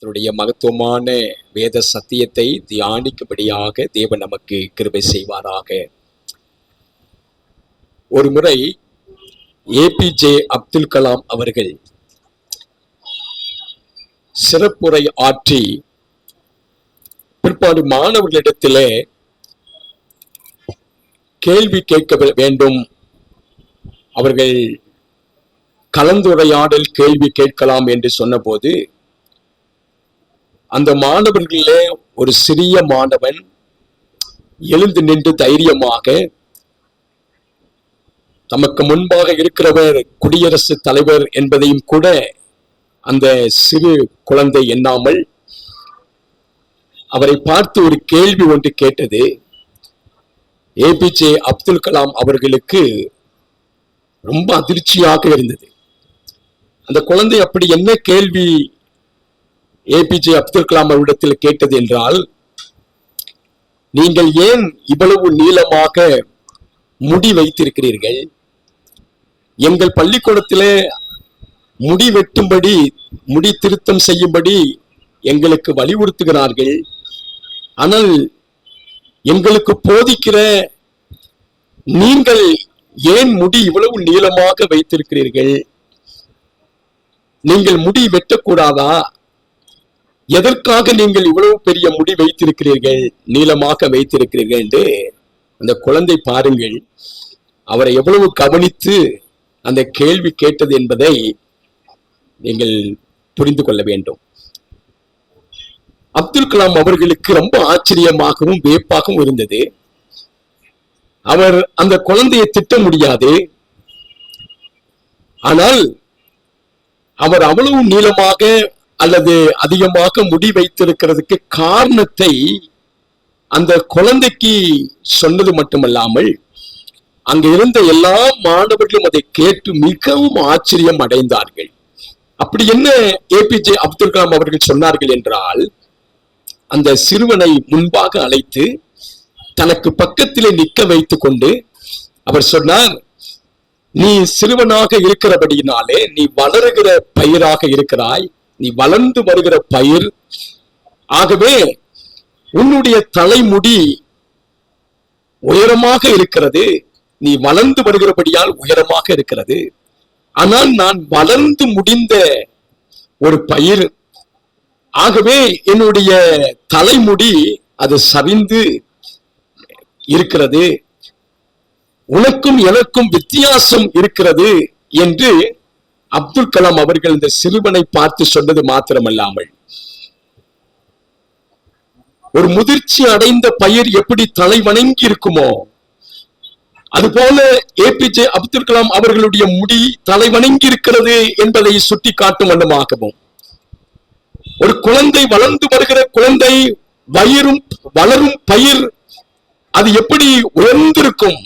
தன்னுடைய மகத்துவமான வேத சத்தியத்தை தியானிக்கும்படியாக தேவன் நமக்கு கிருபை செய்வாராக. ஒரு முறை ஏபிஜே அப்துல் கலாம் அவர்கள் சிறப்புரை ஆற்றி பிற்பாடு மாணவர்களிடத்திலே கேள்வி கேட்க வேண்டும், அவர்கள் கலந்துரையாடல் கேள்வி கேட்கலாம் என்று சொன்னபோது அந்த மாணவர்களே ஒரு சிறிய மாணவன் எழுந்து நின்று தைரியமாக, தமக்கு முன்பாக இருக்கிறவர் குடியரசுத் தலைவர் என்பதையும் கூட அந்த சிறு குழந்தை எண்ணாமல் அவரை பார்த்து ஒரு கேள்வி ஒன்று கேட்டது. ஏபிஜே அப்துல் கலாம் அவர்களுக்கு ரொம்ப அதிர்ச்சியாக இருந்தது. அந்த குழந்தை அப்படி என்ன கேள்வி ஏபிஜே அப்துல் கலாம் அவரிடத்தில் கேட்டது என்றால், நீங்கள் ஏன் இவ்வளவு நீளமாக முடி வைத்திருக்கிறீர்கள்? எங்கள் பள்ளிக்கூடத்திலே முடி வெட்டும்படி, முடி திருத்தம் செய்யும்படி எங்களுக்கு வலியுறுத்துகிறார்கள். ஆனால் எங்களுக்கு போதிக்கிற நீங்கள் ஏன் முடி இவ்வளவு நீளமாக வைத்திருக்கிறீர்கள்? நீங்கள் முடி வெட்டக்கூடாதா? எதற்காக நீங்கள் இவ்வளவு பெரிய முடி வைத்திருக்கிறீர்கள், நீளமாக வைத்திருக்கிறீர்கள் என்று அந்த குழந்தை பாருங்கள், அவரை எவ்வளவு கவனித்து அந்த கேள்வி கேட்டது என்பதை நீங்கள் புரிந்து கொள்ள வேண்டும். அப்துல் கலாம் அவர்களுக்கு ரொம்ப ஆச்சரியமாகவும் வியப்பாகவும் இருந்தது. அவர் அந்த குழந்தையை திட்ட முடியாது. ஆனால் அவர் அவ்வளவு நீளமாக அல்லது அதிகமாக முடி வைத்திருக்கிறதுக்கு காரணத்தை அந்த குழந்தைக்கு சொன்னது மட்டுமல்லாமல் அங்க இருந்த எல்லா மாணவர்களும் அதை கேட்டு மிகவும் ஆச்சரியம் அடைந்தார்கள். அப்படி என்ன ஏபிஜே அப்துல் கலாம் அவர்கள் சொன்னார்கள் என்றால், அந்த சிறுவனை முன்பாக அழைத்து தனக்கு பக்கத்திலே நிற்க வைத்துக் கொண்டு அவர் சொன்னார், நீ சிறுவனாக இருக்கிறபடியினாலே நீ வளருகிற பயிராக இருக்கிறாய், நீ வளர்ந்து வருகிற பயிர். ஆகவே உன்னுடைய தலைமுடி உயரமாக இருக்கிறது, நீ வளர்ந்து வருகிறபடியால் உயரமாக இருக்கிறது. ஆனால் நான் வளர்ந்து முடிந்த ஒரு பயிர், ஆகவே என்னுடைய தலைமுடி அது சரிந்து இருக்கிறது, உனக்கும் எனக்கும் வித்தியாசம் இருக்கிறது என்று அப்துல் கலாம் அவர்கள் இந்த சிறுவனை பார்த்து சொன்னது மாத்திரமல்லாமல், ஒரு முதிர்ச்சி அடைந்த பயிர் எப்படி தலை வணங்கி இருக்குமோ அதுபோல ஏபிஜே அப்துல் கலாம் அவர்களுடைய முடி தலை வணங்கி இருக்கிறது என்பதை சுட்டி காட்டும் வண்ணமாகவும், ஒரு குழந்தை வளர்ந்து வருகிற குழந்தை வளரும் பயிர் அது எப்படி உயர்ந்திருக்கும்,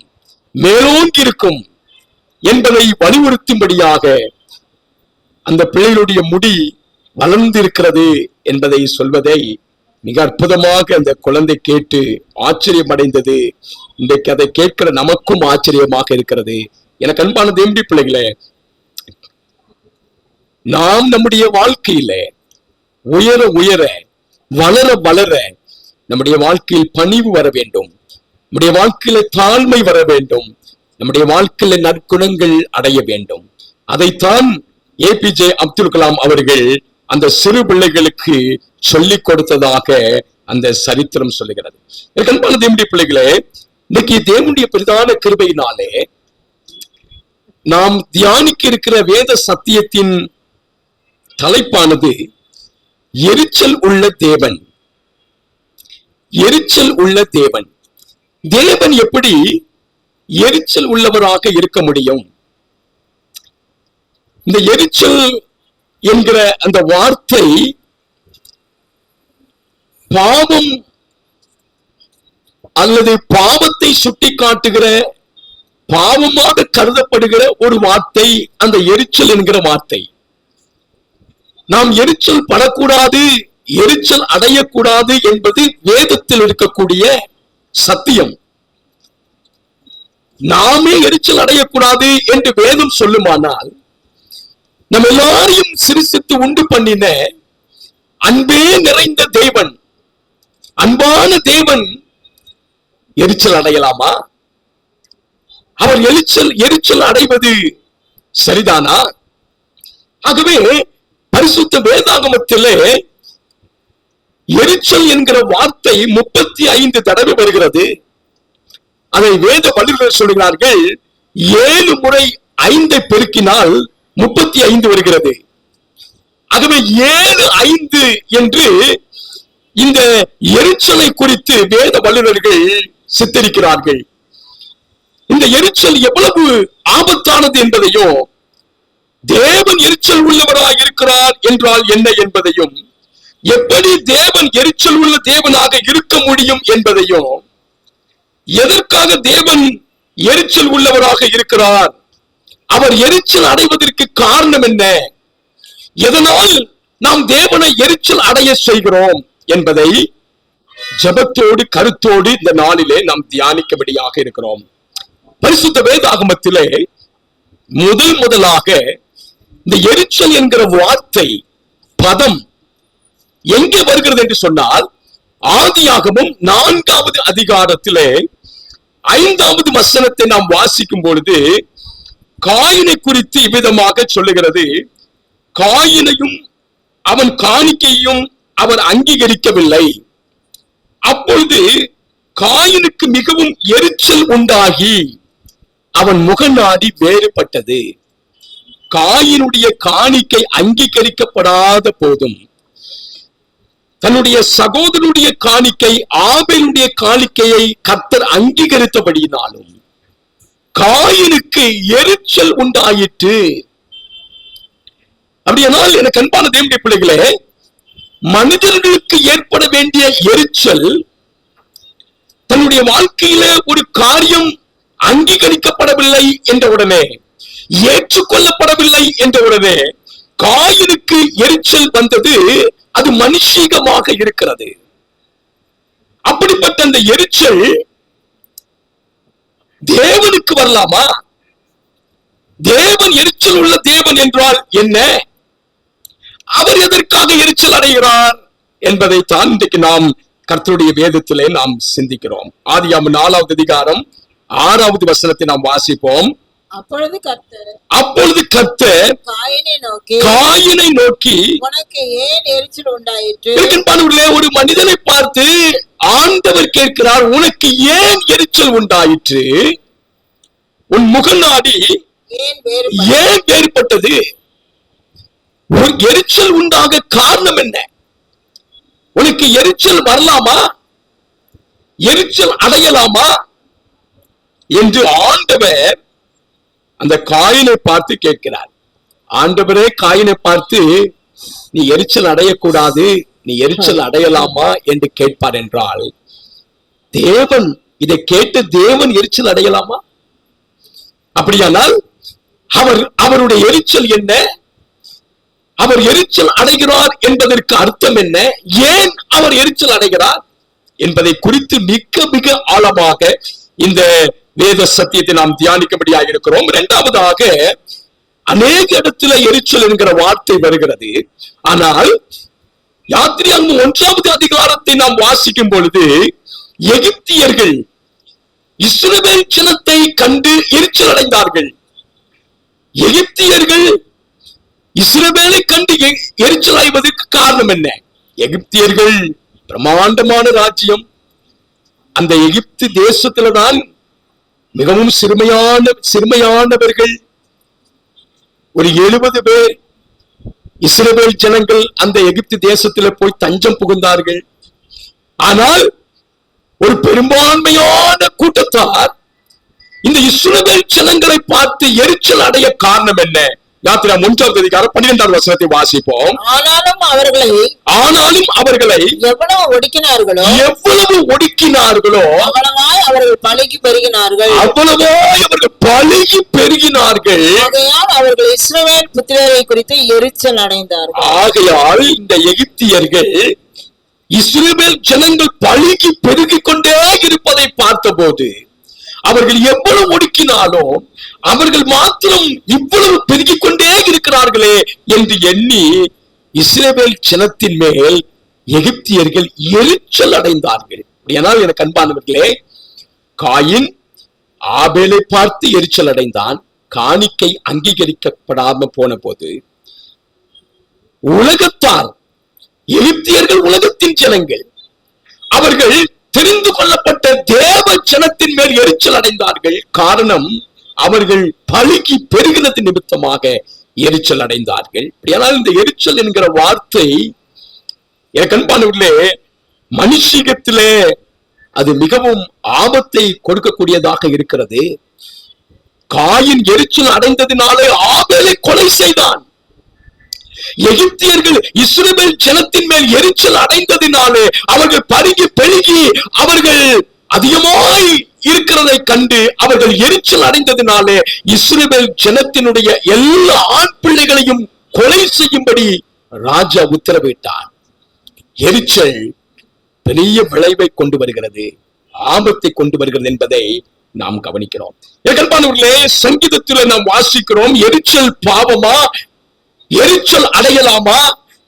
மேலோங்கி இருக்கும் என்பதை வலியுறுத்தும்படியாக அந்த பிள்ளைகளுடைய முடி வளர்ந்து இருக்கிறது என்பதை சொல்வதை மிக அற்புதமாக அந்த குழந்தை கேட்டு ஆச்சரியம் அடைந்தது. இன்றைக்கு அதை கேட்கிற நமக்கும் ஆச்சரியமாக இருக்கிறது. எனக்கு அன்பான தேம்பி பிள்ளைகளே, நாம் நம்முடைய வாழ்க்கையில உயர உயர வளர வளர நம்முடைய வாழ்க்கையில் பணிவு வர வேண்டும், நம்முடைய வாழ்க்கையில தாழ்மை வர வேண்டும், நம்முடைய வாழ்க்கையில நற்குணங்கள் அடைய வேண்டும். அதைத்தான் ஏபிஜே அப்துல் கலாம் அவர்கள் அந்த சிறு பிள்ளைகளுக்கு சொல்லிக் கொடுத்ததாக அந்த சரித்திரம் சொல்லுகிறது. அன்பான தேவனுடைய பிள்ளைகளே, இன்னைக்கு தேவனுடைய பிரதான கிருபையினாலே நாம் தியானிக்க இருக்கிற வேத சத்தியத்தின் தலைப்பானது எரிச்சல் உள்ள தேவன். எரிச்சல் உள்ள தேவன். தேவன் எப்படி எரிச்சல் உள்ளவராக இருக்க முடியும்? இந்த எரிச்சல் என்கிற அந்த வார்த்தை பாவம் அல்லது பாவத்தை சுட்டி காட்டுகிற, பாவமாக கருதப்படுகிற ஒரு வார்த்தை அந்த எரிச்சல் என்கிற வார்த்தை. நாம் எரிச்சல் படக்கூடாது, எரிச்சல் அடையக்கூடாது என்பது வேதத்தில் இருக்கக்கூடிய சத்தியம். நாமே எரிச்சல் அடையக்கூடாது என்று வேதம் சொல்லுமானால், நம்ம எல்லாரையும் சிரிசித்து உண்டு பண்ணின அன்பே நிறைந்த தேவன், அன்பான தேவன் எரிச்சல் அடையலாமா? அவர் எரிச்சல் அடைவது சரிதானா? ஆகவே பரிசுத்த வேதாகமத்திலே எரிச்சல் என்கிற வார்த்தை 35 தடவை வருகிறது. அதை வேத வல்லுநர்கள் சொல்கிறார்கள் 7 முறை 5 பெருக்கினால் 35 வருகிறது. ஆகவே 7, 5 என்று இந்த எரிச்சலை குறித்து வேத வல்லுநர்கள் சித்தரிக்கிறார்கள். இந்த எரிச்சல் எவ்வளவு ஆபத்தானது என்பதையும், தேவன் எரிச்சல் உள்ளவராக இருக்கிறார் என்றால் என்ன என்பதையும், எப்படி தேவன் எரிச்சல் உள்ள தேவனாக இருக்க முடியும் என்பதையும், எதற்காக தேவன் எரிச்சல் உள்ளவராக இருக்கிறார், அவர் எரிச்சல் அடைவதற்கு காரணம் என்ன, எதனால் நாம் தேவனை எரிச்சல் அடைய செய்கிறோம் என்பதை ஜெபத்தோடு கருத்தோடு இந்த நாளிலே நாம் தியானிக்கும்படியாக இருக்கிறோம். பரிசுத்த வேதாகமத்திலே முதலாக இந்த எரிச்சல் என்கிற வார்த்தை பதம் எங்கே வருகிறது என்று சொன்னால், ஆதியாகமம் 4வது அதிகாரத்திலே 5வது வசனத்தை நாம் வாசிக்கும் பொழுது காயினை குறித்து இவ்விதமாக சொல்லுகிறது. காயினையும் அவன் காணிக்கையும் அவர் அங்கீகரிக்கவில்லை. அப்பொழுது காயினுக்கு மிகவும் எரிச்சல் உண்டாகி அவன் முகநாடி வேறுபட்டது. காயினுடைய காணிக்கை அங்கீகரிக்கப்படாத போதும், தன்னுடைய சகோதரனுடைய காணிக்கை ஆபேலுடைய காணிக்கையை கர்த்தர் அங்கீகரித்தபடியினாலும் காயினுக்கு எரிச்சல் உண்டாயிற்று. அப்படியானால் எனக்கு அன்பான தேவனுடைய பிள்ளைகளே, மனிதர்களுக்கு ஏற்பட வேண்டிய எரிச்சல் தன்னுடைய வாழ்க்கையில ஒரு காரியம் அங்கீகரிக்கப்படவில்லை என்ற உடனே, ஏற்றுக்கொள்ளப்படவில்லை என்ற உடனே காயினுக்கு எரிச்சல் வந்தது. அது மனுஷீகமாக இருக்கிறது. அப்படிப்பட்ட அந்த எரிச்சல் தேவனுக்கு வரலாமா? தேவன் எரிச்சல் உள்ள தேவன் என்றால் என்ன? அவர் எதற்காக எரிச்சல் அடைகிறார் என்பதை தான் இன்றைக்கு நாம் கர்த்தருடைய வேதத்திலே நாம் சிந்திக்கிறோம். ஆதியாகமம் 4வது அதிகாரம் 6வது வசனத்தை நாம் வாசிப்போம். அப்பொழுது கர்த்தர் காயினை நோக்கி உனக்கு ஏன் எரிச்சல் உண்டாயிற்று? ஒரு மனிதனை பார்த்து ஆண்டவர் கேட்கிறார், உனக்கு ஏன் எரிச்சல் உண்டாயிற்று? உன் முகநாடி ஏன் வேறுபட்டது? ஒரு எரிச்சல் உண்டாக காரணம் என்ன? உனக்கு எரிச்சல் வரலாமா? எரிச்சல் அடையலாமா என்று ஆண்டவர் அந்த காயினை பார்த்து கேட்கிறார். ஆண்டவரே காயினை பார்த்து நீ எரிச்சல் அடையக்கூடாது, நீ எரிச்சல் அடையலாமா என்று கேட்பார் என்றால், தேவன் இதை கேட்டு தேவன் எரிச்சல் அடையலாமா? அப்படியானால் அவருடைய எரிச்சல் என்ன? அவர் எரிச்சல் அடைகிறார் என்பதற்கு அர்த்தம் என்ன? ஏன் அவர் எரிச்சல் அடைகிறார் என்பதை குறித்து மிக மிக ஆழமாக இந்த வேத சத்தியத்தை நாம் தியானிக்கும்படியாக இருக்கிறோம். இரண்டாவதாக, அநேக இடத்துல எரிச்சல் என்கிற வார்த்தை வருகிறது. ஆனால் யாத்திராகமம் 1வது அதிகாரத்தை நாம் வாசிக்கும் பொழுது எகிப்தியர்கள் இஸ்ரவேல் ஜனத்தை கண்டு எரிச்சல் அடைந்தார்கள். எகிப்தியர்கள் இஸ்ரவேலை கண்டு எரிச்சல் அடைவதற்கு காரணம் என்ன? எகிப்தியர்கள் பிரமாண்டமான ராஜ்யம். அந்த எகிப்து தேசத்துலதான் மிகவும் சிறுமையானவர்கள் ஒரு 70 பேர் இஸ்ரவேல் ஜனங்கள் அந்த எகிப்து தேசத்துல போய் தஞ்சம் புகுந்தார்கள். ஆனால் ஒரு பெரும்பான்மையான கூட்டத்தார் இந்த இஸ்ரவேல் ஜனங்களை பார்த்து எரிச்சல் அடைய காரணம் என்ன? யாத்திராகமம் 1வது அதிகாரம் 12வது வசனத்தை வாசிப்போம். ஆனாலும் அவர்களை எவ்வளவு ஒடுக்கினார்களோ அவ்வளவாய் அவர்கள் பலுகி பெருகினார்கள். ஆகையால் அவர்கள் இஸ்ரவேல் புத்திரரை குறித்து எரிச்சல் அடைந்தார்கள். ஆகையால் இந்த எகிப்தியர்கள் இஸ்ரவேல் ஜனங்கள் பலுகி பெருகிக் கொண்டே இருப்பதை பார்த்தபோது அவர்கள் எவ்வளவு ஒடுக்கினாலும் அவர்கள் மாத்திரம் இவ்வளவு பெருகிக் கொண்டே இருக்கிறார்களே என்று எண்ணி இஸ்ரவேல் ஜனத்தின் மேல் எகிப்தியர்கள் எரிச்சல் அடைந்தார்கள். ஏனால் எனக்கு அன்பானவர்களே, காயின் ஆபேலை பார்த்து எரிச்சல் அடைந்தான். காணிக்கை அங்கீகரிக்கப்படாம போன போது உலகத்தார், எகிப்தியர்கள் உலகத்தின் ஜனங்கள், அவர்கள் தெரிந்து கொள்ளப்பட்ட தேவ ஜனத்தின் மேல் எரிச்சல் அடைந்தார்கள். காரணம், அவர்கள் பலுகி பெருகினது நிமித்தமாக எரிச்சல் அடைந்தார்கள். ஆனால் இந்த எரிச்சல் என்கிற வார்த்தை எனக்கு அன்பானவர்களே, மனுஷீகத்திலே அது மிகவும் ஆபத்தை கொடுக்கக்கூடியதாக இருக்கிறது. காயின் எரிச்சல் அடைந்ததினாலே ஆபேலை கொலை செய்தான். எகிப்தியர்கள் இஸ்ரவேல் ஜனத்தின் மேல் எரிச்சல் அடைந்ததினாலே அவர்கள் பருகி பெருகி அவர்கள் அதிகமாய் இருக்கிறதை கண்டு அவர்கள் எரிச்சல் அடைந்ததினாலே இஸ்ரவேல் ஜனத்தினுடைய எல்லா ஆண் பிள்ளைகளையும் கொலை செய்யும்படி ராஜா உத்தரவிட்டார். எரிச்சல் பெரிய விளைவை கொண்டு வருகிறது, ஆபத்தை கொண்டு வருகிறது என்பதை நாம் கவனிக்கிறோம். சங்கீதத்தில் நாம் வாசிக்கிறோம், எரிச்சல் பாவமா, எரிச்சல் அடையலாமா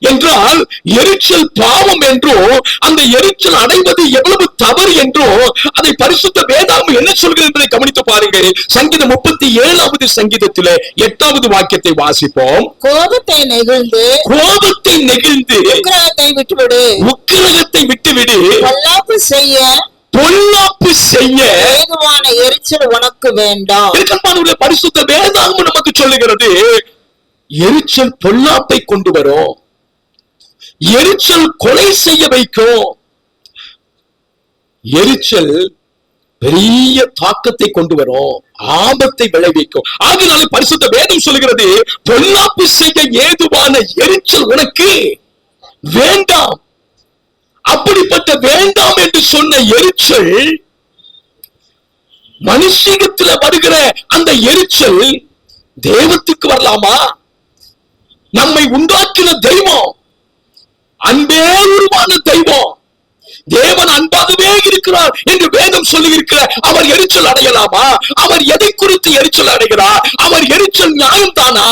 என்றால் எரிச்சல் பாவம் என்றோ, அந்த எரிச்சல் அடைவது எவ்வளவு தவறு என்றோ அதை பரிசுத்த வேதாகமம் என்ன சொல்கிறது என்பதை கவனித்து பாருங்கள். சங்கீதம் 37வது சங்கீதத்திலே 8வது வாக்கியத்தை வாசிப்போம். கோபத்தை நெகிழ்ந்து உக்கிரகத்தை விட்டுவிடு, பொல்லாப்பு செய்ய ஏதுவான எரிச்சல் உனக்கு வேண்டாம். பரிசுத்த வேதாகமம் நமக்கு சொல்லுகிறது, எரிச்சல் பொல்லாப்பை கொண்டு வரும், எரிச்சல் கொலை செய்ய வைக்கும், எரிச்சல் பெரிய தாக்கத்தை கொண்டு வரும், ஆபத்தை விளைவிக்கும். ஆகினால பரிசுத்த வேதம் சொல்லுகிறது, பொல்லாப்பு செய்ய ஏதுவான எரிச்சல் உனக்கு வேண்டாம். அப்படிப்பட்ட வேண்டாம் என்று சொன்ன எரிச்சல், மனுஷீகத்தில் வருகிற அந்த எரிச்சல் தெய்வத்துக்கு வரலாமா? நம்மை உண்டாக்கின தெய்வம், அன்பே உருவான தெய்வம், தேவன் அன்பாகவே இருக்கிறார் என்று வேதம் சொல்லி இருக்கிற அவர் எரிச்சல் அடையலாமா? அவர் எதை குறித்து எரிச்சல் அடைகிறார்? அவர் எரிச்சல் நியாயம்தானா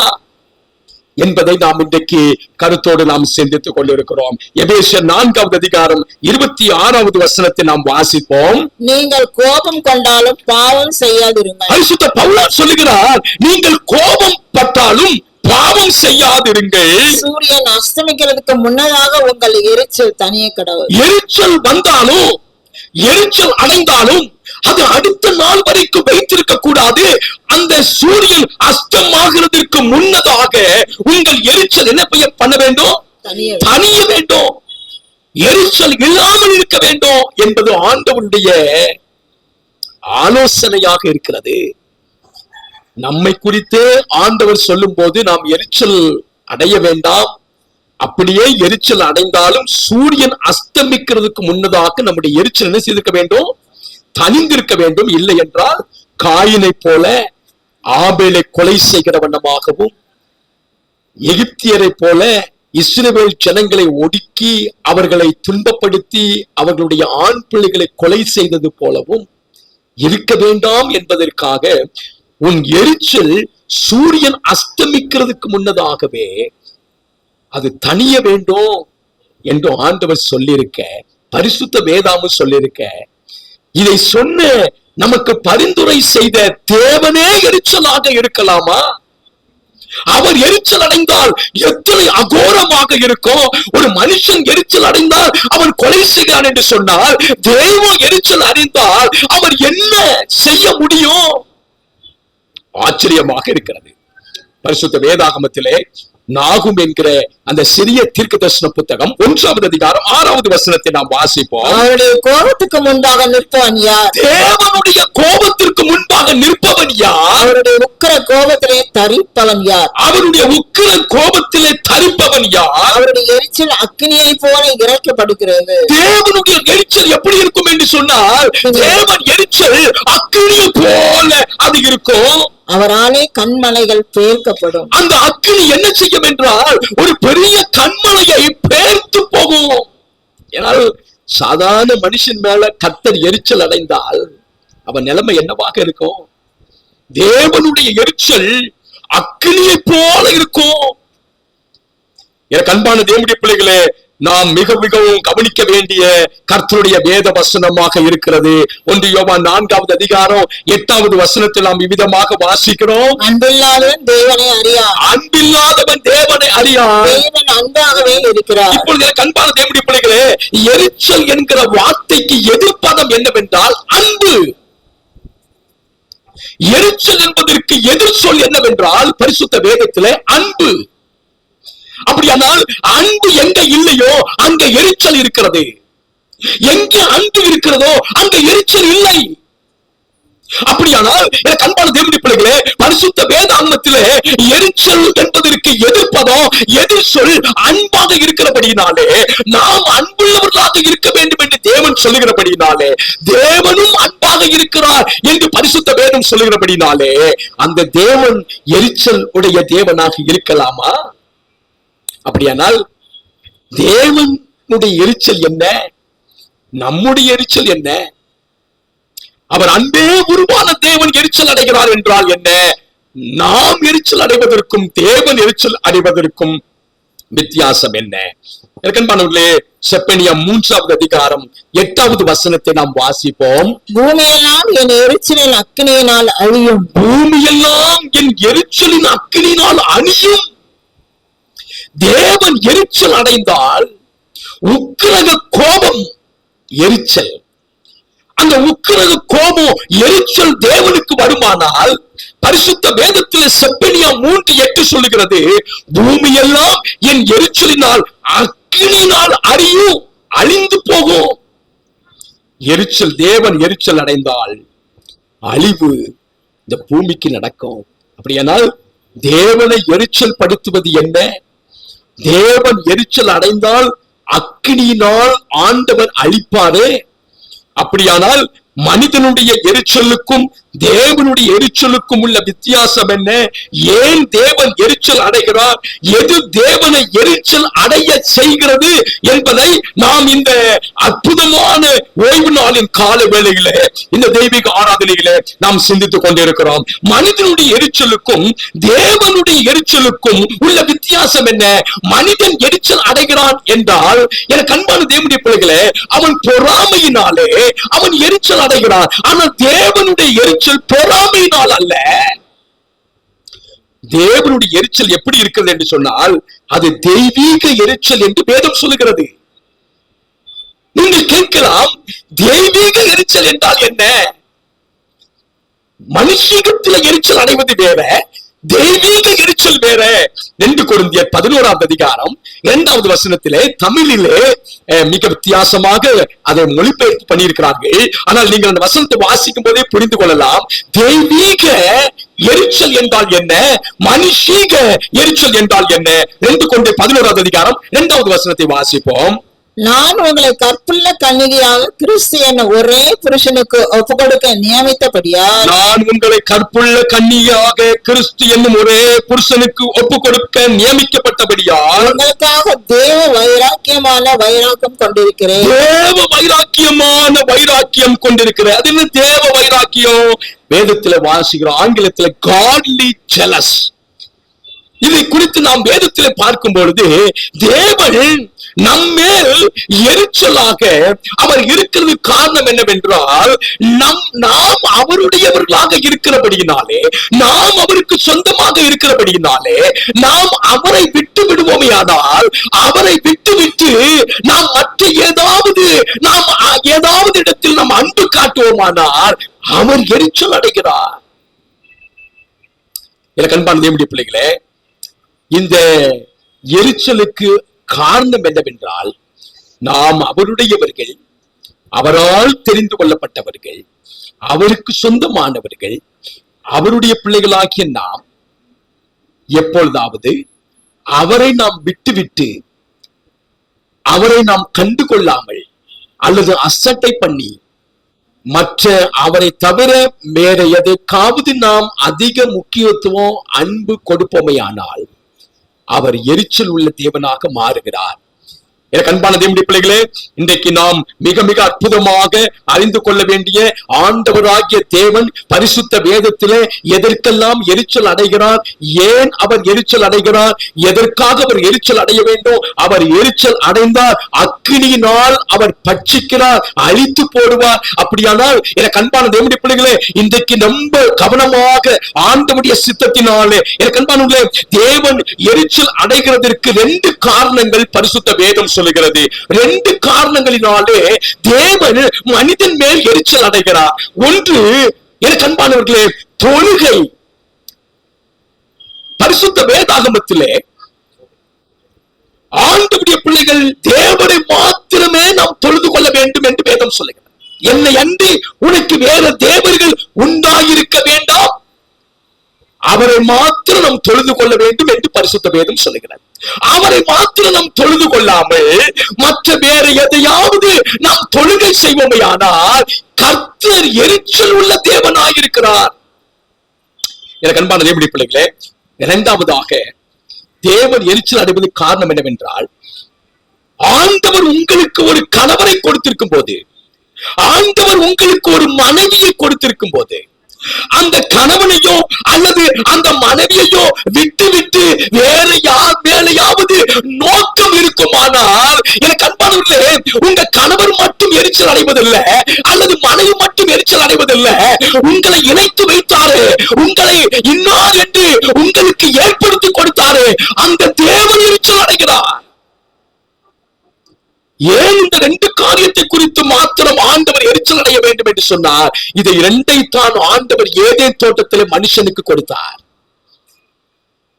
என்பதை நாம் இன்றைக்கு கருத்தோடு நாம் சிந்தித்துக் கொண்டிருக்கிறோம். எபேசியர் 4வது அதிகாரம் 26வது வசனத்தை நாம் வாசிப்போம். நீங்கள் கோபம் கொண்டாலும் பாவம் செய்யாதிருங்கள். பரிசுத்த பவுல் சொல்லுகிறார், நீங்கள் கோபம் பட்டாலும் பாவம் செய்யாதிருங்கள். சூரியன் அஸ்தமிக்கிறதுக்கு முன்னதாக உங்கள் எரிச்சல் தனியே கடவுள். எரிச்சல் வந்தாலும், எரிச்சல் அடைந்தாலும் அது அடுத்த நாள் வரைக்கும் வைத்திருக்க கூடாது. அந்த சூரியன் அஸ்தமாகிறதுக்கு முன்னதாக உங்கள் எரிச்சல் என்ன பண்ண வேண்டும்? தனிய வேண்டும். எரிச்சல் இல்லாமல் இருக்க வேண்டும் என்பது ஆண்டவருடைய ஆலோசனையாக இருக்கிறது. நம்மை குறித்தே ஆண்டவர் சொல்லும் போது நாம் எரிச்சல் அடைய வேண்டாம். அப்படியே எரிச்சல் அடைந்தாலும் சூரியன் அஸ்தமிக்கிறதுக்கு முன்னதாக நம்முடைய எரிச்சல் என்ன செய்திருக்க வேண்டும்? தனிந்திருக்க வேண்டும். இல்லை என்றால் காயினை போல ஆபேலை கொலை செய்கிற வண்ணமாகவும், எகிப்தியரை போல இஸ்ரவேல் ஜனங்களை ஒடுக்கி அவர்களை துன்பப்படுத்தி அவர்களுடைய ஆண் பிள்ளைகளை கொலை செய்தது போலவும் இருக்க வேண்டாம் என்பதற்காக உன் எரிச்சல் சூரியன் அஸ்தமிக்கிறதுக்கு முன்னதாகவே அது தனிய வேண்டும் என்று ஆண்டவர் சொல்லியிருக்க, பரிசுத்த வேதாகமம் சொல்லியிருக்க, இதை சொன்ன நமக்கு பரிந்துரை செய்த தேவனே எரிச்சலாக இருக்கலாமா? அவர் எரிச்சல் அடைந்தால் எத்தனை அகோரமாக இருக்கும். ஒரு மனுஷன் எரிச்சல் அடைந்தால் அவன் கொலை செய்கிறான் என்று சொன்னால், தேவன் எரிச்சல் அடைந்தால் அவர் என்ன செய்ய முடியும்? ஆச்சரியமாக இருக்கிறது. பரிசுத்த வேதாகமத்திலே நாகும் என்கிற அந்த சிறிய தீர்க்கதரிசன புத்தகம் 1வது அதிகாரம் 6வது வசனத்தை நாம் வாசிப்போம். அவருடைய கோபத்துக்கு முன்பாக நிற்பவன் யார்? தேவனுடைய கோபத்திற்கு முன்பாக நிற்பவன் யார்? அவருடைய உக்கிர கோபத்திலே தரிப்பவன் யார்? அவருடைய உக்கிர கோபத்திலே தரிப்பவன் யார்? அவருடைய எரிச்சல் அக்கினியை போல இறைக்கப்படுகிறது. தேவனுடைய எரிச்சல் எப்படி இருக்கும் என்று சொன்னால், தேவன் எரிச்சல் அக்கினியை போல அது இருக்கும். அவராலே கண்மலைகள் பேர்க்கப்படும். அந்த அக்கினி என்ன செய்யும் என்றால் ஒரு பெரிய கண்மலையை பேர்த்து போகும். ஏனால் சாதாரண மனுஷன் மேல கர்த்தர் எரிச்சல் அடைந்தால் அவன் நிலைமை என்னவாக இருக்கும்? தேவனுடைய எரிச்சல் அக்கினியை போல இருக்கும். எனக்கு அன்பான தேவனுடைய பிள்ளைகளே, நாம் மிகவும் கவனிக்க வேண்டிய கர்த்தருடைய வேத வசனமாக இருக்கிறது. 1 யோவான் 4வது அதிகாரம் 8வது வசனத்தில் நாம் இவ்விதமாக வாசிக்கிறோம். அன்பில்லாதவன் தேவனை அறியான், அன்பில்லாதவன் தேவனை அறியான், தேவன் அன்பாகவே இருக்கிறார். இப்பொழுது எனக்கு அன்பான தேவனுடைய பிள்ளைகளே, எரிச்சல் என்கிற வார்த்தைக்கு எதிர்ப்பதம் என்னவென்றால் அன்பு. எரிச்சல் என்பதற்கு எதிர் சொல் என்னவென்றால் பரிசுத்த வேதத்திலே அன்பு. அப்படியானால் அன்பு எங்க இல்லையோ அங்க எரிச்சல் இருக்கிறது. எங்க அன்பு இருக்கிறதோ அங்க எரிச்சல் இல்லை. அப்படியானால் எனக்கு அன்பான தேவனுடைய பிள்ளைகளே, பரிசுத்த வேதாகமத்திலே எரிச்சல் என்பதற்கு எதிர்ப்பதோ எதிர் சொல் அன்பாக இருக்கிறபடியினாலே, நாம் அன்புள்ளவர்களாக இருக்க வேண்டும் என்று தேவன் சொல்லுகிறபடியினாலே, தேவனும் அன்பாக இருக்கிறார் என்று பரிசுத்த வேதம் சொல்லுகிறபடினாலே, அந்த தேவன் எரிச்சல் உடைய தேவனாக இருக்கலாமா? அப்படியானால் தேவனுடைய எரிச்சல் என்ன, நம்முடைய எரிச்சல் என்ன? அவர் அன்பே உருவான தேவன் எரிச்சல் அடைகிறார் என்றால் என்ன? நாம் எரிச்சல் அடைவதற்கும் தேவன் எரிச்சல் அடைவதற்கும் வித்தியாசம் என்ன? அன்பானவர்களே, செப்பனியா 3வது அதிகாரம் 8வது வசனத்தை நாம் வாசிப்போம். பூமியெல்லாம் என் எரிச்சலின் அக்கினியினால் அழியும், பூமியெல்லாம் என் எரிச்சலின் அக்கினியினால் அழியும். தேவன் எரிச்சல் அடைந்தால் உக்கிரக கோபம் எரிச்சல், அந்த உக்கிரக கோபம் எரிச்சல் தேவனுக்கு வருமானால், பரிசுத்த வேதத்தில் செப்பனியா 3:8 சொல்லுகிறது, பூமியெல்லாம் என் எரிச்சலினால் அக்கினியினால் அழியும், அழிந்து போகும். எரிச்சல், தேவன் எரிச்சல் அடைந்தால் அழிவு இந்த பூமிக்கு நடக்கும். அப்படியானால் தேவனை எரிச்சல் படுத்துவது என்ன? தேவன் எரிச்சல் அடைந்தால் அக்கினியினால் ஆண்டவர் அழிப்பாரே. அப்படியானால் மனிதனுடைய எரிச்சலுக்கும் தேவனுடைய எரிச்சலுக்கும் உள்ள வித்தியாசம் என்ன? ஏன் தேவன் எரிச்சல் அடைகிறார், எது தேவனை எரிச்சல் அடைய செய்கிறது என்பதை நாம் இந்த அற்புதமான ஓய்வு நாளின் கால வேளையிலே, இந்த தெய்வீக ஆராதனையிலே நாம் சிந்தித்துக் கொண்டிருக்கிறோம். மனிதனுடைய எரிச்சலுக்கும் தேவனுடைய எரிச்சலுக்கும் உள்ள வித்தியாசம் என்ன? மனிதன் எரிச்சல் அடைகிறான் என்றால், எனக்கு அன்பான தேவனுடைய பிள்ளைகளே, அவன் பொறாமையினாலே அவன் எரிச்சல் அடைகிறான். ஆனால் தேவனுடைய எரிச்சல் பொறாமையினால் அல்ல. தேவனுடைய எரிச்சல் எப்படி இருக்கிறது என்று சொன்னால், அது தெய்வீக எரிச்சல் என்று வேதம் சொல்லுகிறது. நீங்கள் கேட்கலாம், தெய்வீக எரிச்சல் என்றால் என்ன? மனுஷீகத்தில் எரிச்சல் அடைவது வேற, தெய்வீக எரிச்சல் வேற. 2 கொரிந்தியர் 11வது அதிகாரம் 2வது வசனத்திலே தமிழிலே மிக வித்தியாசமாக அதை மொழிபெயர்ப்பு பண்ணியிருக்கிறார்கள். ஆனால் நீங்கள் அந்த வசனத்தை வாசிக்கும் போதே புரிந்து கொள்ளலாம், தெய்வீக எரிச்சல் என்றால் என்ன, மனுஷீக எரிச்சல் என்றால் என்ன. 2 கொரிந்தியர் 11வது அதிகாரம் 2வது வசனத்தை வாசிப்போம். நான் உங்களை கற்புள்ள கன்னிகையாக கிறிஸ்து என்ற ஒரே புருஷனுக்கு ஒப்புக்கொடுக்க நியமித்தபடியால், நான் உங்களை கற்புள்ள கன்னியாக கிறிஸ்து என்னும் ஒரே புருஷனுக்கு ஒப்புக்கொடுக்க நியமிக்கப்பட்டபடியால், உங்களுக்காக தேவ வைராக்கியமான வைராக்கியம் கொண்டிருக்கிறேன். தேவ வைராக்கியமான வைராக்கியம் கொண்டிருக்கிறேன். அது என்ன தேவ வைராக்கியம்? வேதத்தில் வாசிக்கிறோம், ஆங்கிலத்தில் காட்லி ஜெலஸ். இதை குறித்து நாம் வேதத்தில் பார்க்கும் பொழுது, தேவன் நம்மேல் எரிச்சலாக அவர் இருக்கிறது காரணம் என்னவென்றால், நாம் அவருடையவர்களாக இருக்கிறபடியினாலே, நாம் அவருக்கு சொந்தமாக இருக்கிறபடியினாலே, நாம் அவரை விட்டு விடுவோமையானால், அவரை விட்டு நாம் மற்ற ஏதாவது இடத்தில் நாம் அன்பு காட்டுவோமானால் அவர் எரிச்சல் அடைகிறார். எனக்கு அன்பான தேவனுடைய பிள்ளைகளே, இந்த எரிச்சலுக்கு காரணம் என்னவென்றால், நாம் அவருடையவர்கள், அவரால் தெரிந்து கொள்ளப்பட்டவர்கள், அவருக்கு சொந்தமானவர்கள், அவருடைய பிள்ளைகளாகிய நாம் எப்பொழுதாவது அவரை நாம் விட்டுவிட்டு, அவரை நாம் கண்டுகொள்ளாமல் அல்லது அசட்டை பண்ணி, மற்ற அவரை தவிர வேற எதற்காவது நாம் அதிக முக்கியத்துவம் அன்பு கொடுப்போமையானால் அவர் எரிச்சல் உள்ள தேவனாக மாறுகிறார். எனக்கு அன்பான தேவனுடைய பிள்ளைகளே, இன்றைக்கு நாம் மிக மிக அற்புதமாக அறிந்து கொள்ள வேண்டிய ஆண்டவராகிய தேவன் பரிசுத்த வேதத்திலே எதற்கெல்லாம் எரிச்சல் அடைகிறார், ஏன் அவர் எரிச்சல் அடைகிறார், எதற்காக அவர் எரிச்சல் அடைய வேண்டும், அவர் எரிச்சல் அடைந்தார் அக்கினியினால் அவர் பட்சிக்கிறார், அழித்து போடுவார். அப்படியானால் எனக்கு அன்பான தேவனுடைய பிள்ளைகளே, இன்றைக்கு ரொம்ப கவனமாக ஆண்டவருடைய சித்தத்தினாலே எனக்கு அன்பான தேவன் எரிச்சல் அடைகிறதற்கு 2 காரணங்கள் பரிசுத்த வேதம் சொல்லுகிறது. 2 காரணங்களினாலே தேவன் மனிதன் மேல் எரிச்சல் அடைகிறார். ஒன்று, எனக்கு அன்பானவர்களே, தொழுகை. பரிசுத்த வேதாகமத்திலே ஆண்டவருடைய பிள்ளைகள் தேவனை மாத்திரமே நாம் தொழுது கொள்ள வேண்டும் என்று வேதம் சொல்லுகிறது. என்னை அன்றி உனக்கு வேற தேவர்கள் உண்டாயிருக்க வேண்டாம், அவரை மாத்திரம் நாம் தொழுது கொள்ள வேண்டும் என்று பரிசுத்த வேதம் சொல்லுகிறது. அவரை மாத்திரம் நாம் தொழுது கொள்ளாமல் மற்ற வேற எதையாவது நாம் தொழுகை செய்வோமையானால் கர்த்தர் எரிச்சல் உள்ள தேவனாயிருக்கிறார். எனக்கு அன்பான தேவனுடைய பிள்ளைகளே, இரண்டாவதாக தேவன் எரிச்சல் அடைவதற்கு காரணம் என்னவென்றால், ஆண்டவர் உங்களுக்கு ஒரு கணவரை கொடுத்திருக்கும் போது, ஆண்டவர் உங்களுக்கு ஒரு மனைவியை கொடுத்திருக்கும் போது, அந்த கணவனையோ அல்லது அந்த மனைவியையோ விட்டு விட்டு வேற வேலையாவது நோக்கம் இருக்குமானால், எனக்கு அன்பானவர்களே, உங்க கணவர் மட்டும் எரிச்சல் அடைவதில்லை அல்லது மனைவி மட்டும் எரிச்சல் அடைவதில்லை, உங்களை இணைத்து வைத்தாரு, உங்களை இன்னார் என்று உங்களுக்கு ஏற்படுத்தி கொடுத்தாரு, அந்த தேவன் எரிச்சல் அடைகிறார். ஏன் இந்த 2 காரியத்தை குறித்து மாத்திரம் ஆண்டவர் எரிச்சல் அடைய வேண்டும் என்று சொன்னார்? இதை 2ஐத்தான் ஆண்டவர் ஏதேன் தோட்டத்திலே மனுஷனுக்கு கொடுத்தார்.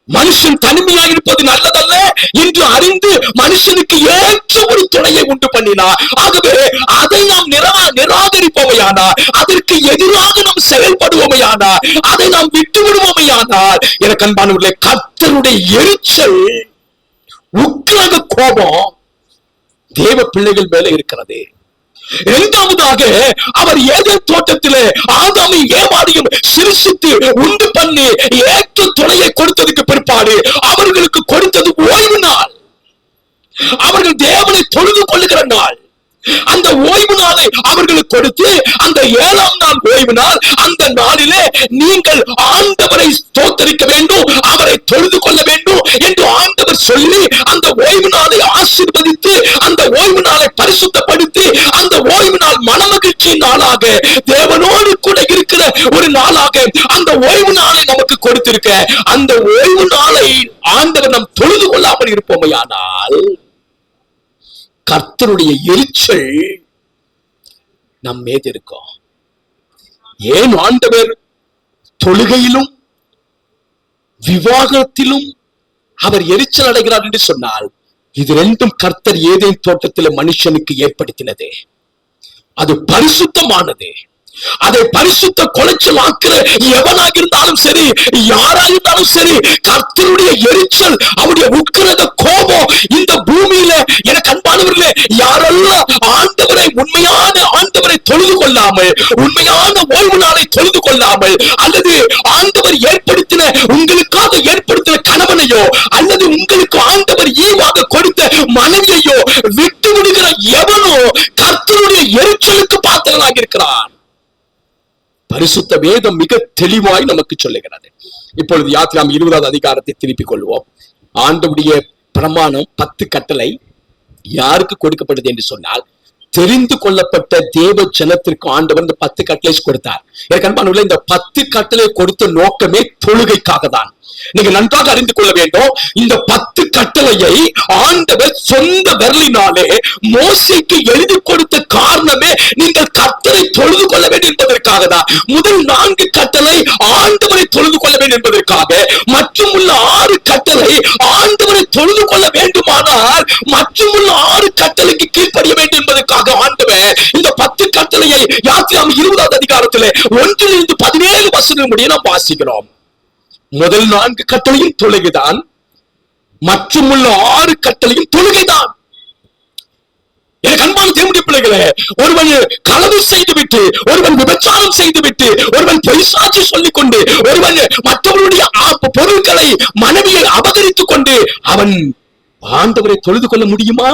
மனுஷன் தனிமையாக இருப்பது நல்லதல்ல என்று அறிந்து மனுஷனுக்கு ஏற்ற ஒரு துணையை உண்டு பண்ணினார். ஆகவே அதை நாம் நிராகரிப்போமையானார், அதற்கு எதிராக நாம் செயல்படுவோமையானார், அதை நாம் விட்டு விடுவோமையானார், எனக்கு அன்பானவர்களே, கர்த்தருடைய எரிச்சல், உக்கிரக கோபம் தேவ பிள்ளைகள் மேல இருக்கிறது. இரண்டாவதாக, அவர் ஏதேன் தோட்டத்திலே ஆதாமையும் ஏவாளையும் சிருஷ்டித்து உண்டு பண்ணி ஏற்ற துணையை கொடுத்ததுக்கு பிற்பாடு அவர்களுக்கு கொடுத்தது ஓய்வு நாள். அவர்கள் தேவனை தொழுது கொள்ளுகிற நாள். அந்த ஓய்வு நாளை அவர்களுக்கு கொடுத்து, அந்த 7ஆம் நாள் ஓய்வு நாள், அந்த நாளிலே நீங்கள் ஆண்டவரை ஸ்தோத்தரிக்க வேண்டும், அவரை தொழுது கொள்ள வேண்டும் என்று ஆண்டவர் சொல்லி அந்த ஓய்வு நாளை ஆசீர்வதித்து, அந்த ஓய்வு நாளை பரிசுத்தப்படுத்தி, அந்த ஓய்வு நாள் மனமகிழ்ச்சியின் நாளாக, தேவனோடு கூட இருக்கிற ஒரு நாளாக அந்த ஓய்வு நாளை நமக்கு கொடுத்திருக்க, அந்த ஓய்வு நாளை ஆண்டவர் நாம் தொழுது கொள்ளாமல் இருப்போமையானால் கர்த்தருடைய எரிச்சல் நம் மீது இருக்கும். ஏன் ஆண்டவர் தொழுகையிலும் விவாகத்திலும் அவர் எரிச்சல் அடைகிறார் என்று சொன்னால், இது 2ம் கர்த்தர் ஏதேன் தோட்டத்தில் மனுஷனுக்கு ஏற்படுத்தினது. அது பரிசுத்தமானது. அதை பரிசுத்த குலைச்சல் ஆக்கிற எவனாக இருந்தாலும் சரி, யாராக இருந்தாலும் சரி, கர்த்தருடைய எரிச்சல், அவருடைய உக்கிரக கோபம் இந்த பூமியில, எனக்கு அன்பானவர்களே, யாரெல்லாம் ஆண்டவரை உண்மையான ஆண்டவரை தொழுது கொள்ளாமல், உண்மையான ஓய்வு நாளை தொழுது கொள்ளாமல், அல்லது ஆண்டவர் ஏற்படுத்தின உங்களுக்காக ஏற்படுத்தின கணவனையோ அல்லது உங்களுக்கு ஆண்டவர் ஈவாக கொடுத்த மனைவியையோ விட்டு விடுகிற எவனோ கர்த்தருடைய எரிச்சலுக்கு பாத்திரனாக இருக்கிறான். பரிசுத்த வேதம் மிக தெளிவாய் நமக்கு சொல்லுகிறது. இப்பொழுது யாத்திராம் 20வது அதிகாரத்தை திருப்பிக் கொள்வோம். ஆண்டவருடைய பிரமாணம் 10 கட்டளை யாருக்கு கொடுக்கப்படுது என்று சொன்னால், தெரிந்து கொள்ளப்பட்ட தேவ ஜனத்திற்கு ஆண்டவர் இந்த 10 கட்டளை கொடுத்தார். எனக்கு அன்பானவர்களே, இந்த 10 கட்டளை கொடுத்த நோக்கமே தொழுகைக்காக தான். நீங்க நன்றாக அறிந்து கொள்ள வேண்டும். இந்த 10 கட்டளையை ஆண்டவர் சொந்த விரலினாலே மோசேக்கு எழுதி கொடுத்த காரணமே நீங்கள் கர்த்தரை தொழுது கொள்ள வேண்டும் என்பதற்காக தான். முதல் 4 கட்டளை ஆண்டவரை தொழுது கொள்ள வேண்டும் என்பதற்காக, மற்றும் உள்ள 6 கட்டளை ஆண்டவரை தொழுது கொள்ள வேண்டுமானால் மற்றும் உள்ள 6 கட்டளைக்கு கீழ்ப்படிய வேண்டும் என்பதற்காக ஆண்டவர் இந்த 10 கட்டளையை யாத்திராம் 20வது அதிகாரத்திலே 1 - 17 வசனம் முடிய நாம் வாசிக்கிறோம். முதல் 4 கட்டளையும் தொழுகைதான், மற்றும் உள்ள 6 கட்டளையும் தொழுகைதான். எனக்கு அன்பான தேவனுடைய பிள்ளைகளே, ஒருவன் களவு செய்துவிட்டு, ஒருவன் விபச்சாரம் செய்துவிட்டு, ஒருவன் பொய்சாட்சி சொல்லிக் கொண்டு, ஒருவன் மற்றவருடைய பொருட்களை மனைவியை அபகரித்துக் கொண்டு அவன் ஆண்டவரை தொழுது கொள்ள முடியுமா?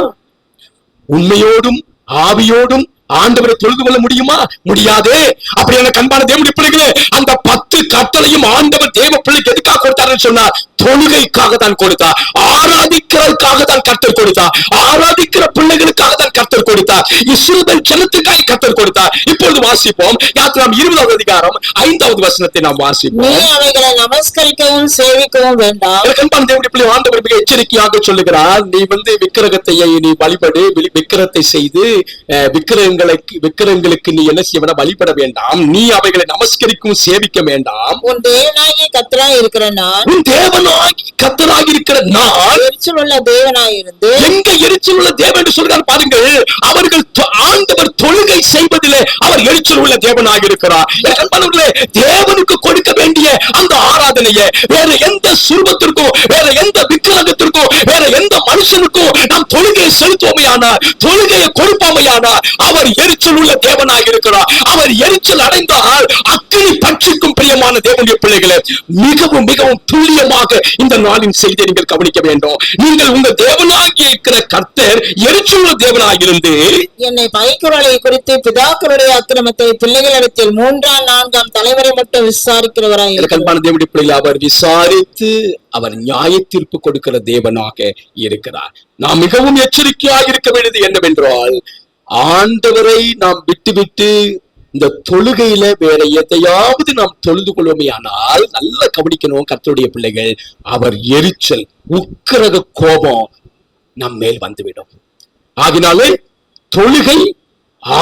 உண்மையோடும் ஆவியோடும் ஆண்டவரை தொழுது கொள்ள முடியுமா? முடியாதே. அப்படியான கண்பான தேவனுடைய பிள்ளைகளே, அந்த 10 கட்டளையும் ஆண்டவர் தேவ பிள்ளைக்கு எதுக்காக கொடுத்தாருன்னு சொன்னார்? தொழுகைக்காக தான் கொடுத்தார். ஆராதிக்கிறதுக்காக தான் கர்த்தர் கொடுத்தார். ஆராதிக்கிற பிள்ளைகளுக்காக தான் கர்த்தர் கொடுத்தார். இஸ்ரவேல் ஜனத்துக்காக கர்த்தர் கொடுத்தார். இப்பொழுது வாசிப்போம். யாத்திராம் 20வது அதிகாரம் 5வது வசனத்தை நாம் வாசிப்போம். நீ அவைகளை நமஸ்கரிக்கவும் சேவிக்கவும் வேண்டாம். கண்பான தேவனுடைய பிள்ளை, ஆண்டவர் மிக எச்சரிக்கையாக சொல்லுகிறார். நீ விக்கிரகத்தை நீ வழிபடு, விக்கிரகத்தை செய்து விக்கிரகங்களுக்கு நீ என்ன செய்ய வேண்டாம்? வழிபட வேண்டாம். நீ அவைகளை நமஸ்கரிக்கவும் சேவிக்க வேண்டாம். உன் தேவனாகிய கர்த்தராய் இருக்கிற நான், உன் தேவனாகி கர்த்தராகி இருக்கிற நான் எரிச்சல் உள்ள தேவனாய் இருந்து, எங்க எரிச்சல் உள்ள தேவன் என்று சொல்கிறார் பாருங்கள். அவர்கள் ஆண்டவர் தொழுகை செய்வதிலே அவர் எரிச்சல் உள்ள தேவனாக இருக்கிறார். தேவனுக்கு கொடுக்க வேண்டிய அந்த ஆராதனையை வேற எந்த சுரூபத்திற்கும், வேற எந்த விக்கிரகத்திற்கும், வேற எந்த மனுஷனுக்கும் நாம் தொழுகையை செலுத்துவோமையானார், தொழுகையை கொடுப்போமையானார், அவர் எரிச்சல் உள்ள தேவனாக இருக்கிறார். அவர் எரிச்சல் அடைந்தால் அக்கினி பட்சிக்கும். பிரியமான தேவனுடைய பிள்ளைகளே, மிகவும் மிகவும் துல்லியமாக இந்த நாளின் செய்தியை நீங்கள் கவனிக்க வேண்டும். நீங்கள் உங்கள் தேவனாகி இருக்கிற கர்த்தர் எரிச்சல் உள்ள தேவனாக இருந்து என்னை பகைக்கிறவர்களை குறித்து பிதாக்களுடைய அக்கிரமத்தை பிள்ளைகளிடத்தில் 3ஆம் 4ஆம் தலைவரை மட்டும் விசாரிக்கிறவராய் இருக்கிறார். தேவனுடைய பிள்ளைகளை அவர் விசாரித்து அவர் நியாய தீர்ப்பு கொடுக்கிற தேவனாக இருக்கிறார். நாம் மிகவும் எச்சரிக்கையாக இருக்க வேண்டியது என்னவென்றால், ஆண்டவரை நாம் விட்டு இந்த தொழுகையில வேற எதையாவது நாம் தொழுது கொள்வோமே ஆனால், நல்லா கவனிக்கணும் கர்த்தருடைய பிள்ளைகள், அவர் எரிச்சல் உக்கிரக கோபம் நம் மேல் வந்துவிடும். ஆகினாலே தொழுகை,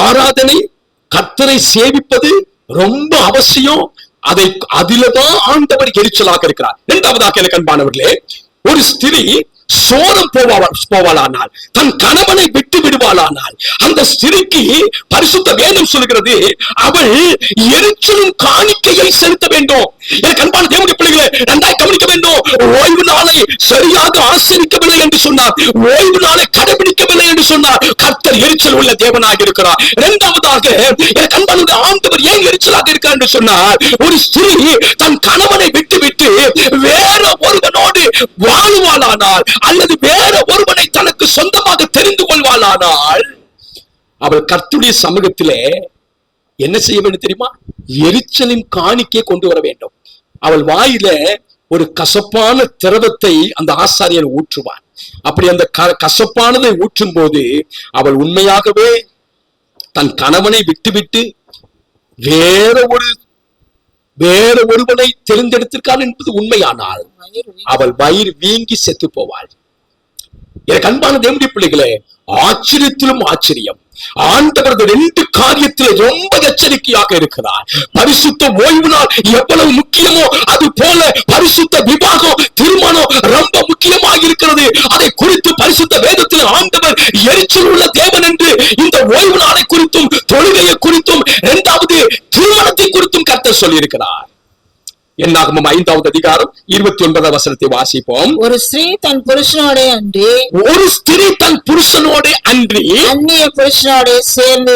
ஆராதனை, கர்த்தரை சேவிப்பது ரொம்ப அவசியம். அதில்தான் ஆண்டவர் எரிச்சலாக இருக்கிறார். இரண்டாவதாக எனக்கு அன்பானவர்களே, ஒரு ஸ்திரீ சோரம் போவாளானால், தன் கணவனை விட்டு விடுவாளானால், அந்த ஸ்திரீக்கு பரிசுத்த வேதம் சொல்கிறது, அவள் எரிச்சலின் காணிக்கையை செலுத்த வேண்டும். எனக்கு அன்பான தேவனுடைய பிள்ளைகளே, நன்றாய் கவனிக்க வேண்டும். ஓய்வு நாளை சரியாக ஆசரிக்கவில்லை என்று சொன்னார், ஓய்வு நாளை கடைபிடிக்கவில்லை என்று சொன்னார், கர்த்தர் எரிச்சல் உள்ள தேவனாக இருக்கிறார். இரண்டாவதாக எனக்கு அன்பான ஆண்டவர் ஏன் எரிச்சலாக இருக்கிறார் என்று சொன்னார், ஒரு ஸ்திரீ தன் கணவனை விட்டு வேற ஒருவனோடு வாழுவாளானால், அல்லது வேற ஒருவனை தனக்கு சொந்தமாக தெரிந்து கொள்வாளானால், அவள் கர்த்தருடைய சமூகத்திலே என்ன செய்ய வேண்டும் தெரியுமா? எரிச்சலின் காணிக்கை கொண்டு வர வேண்டும். அவள் வாயில ஒரு கசப்பான திரவத்தை அந்த ஆசாரியர் ஊற்றுவார். அப்படி அந்த கசப்பானதை ஊற்றும் போது அவள் உண்மையாகவே தன் கணவனை விட்டு வேற ஒருவனை தெரிந்தெடுத்திருக்காள் என்பது உண்மையானால் அவள் வயிறு வீங்கி செத்து போவாள். எனக்கு அன்பான தேவனுடைய பிள்ளைகளே, ஆச்சரியத்திலும் ஆச்சரியம், ஆண்டவர் 2 காரியத்தில் ரொம்ப எச்சரிக்கையாக இருக்கிறார். பரிசுத்த ஓய்வு நாள் எவ்வளவு முக்கியமோ அது போல பரிசுத்த விவாகம், திருமணம் ரொம்ப முக்கியமாக இருக்கிறது. அதை குறித்து பரிசுத்த வேதத்தில் ஆண்டவர் எரிச்சல் உள்ள தேவன் என்று இந்த ஓய்வு நாளை குறித்தும், தொழுகையை குறித்தும், 2வது திருமணத்தை குறித்தும் கர்த்தர் சொல்லி இருக்கிறார். என்னாகமம் 5வது அதிகாரம் 29வது வசனத்தை வாசிப்போம். ஒரு ஸ்திரீ தன் புருஷனோட அன்றி, அந்நிய புருஷனோட சேர்ந்து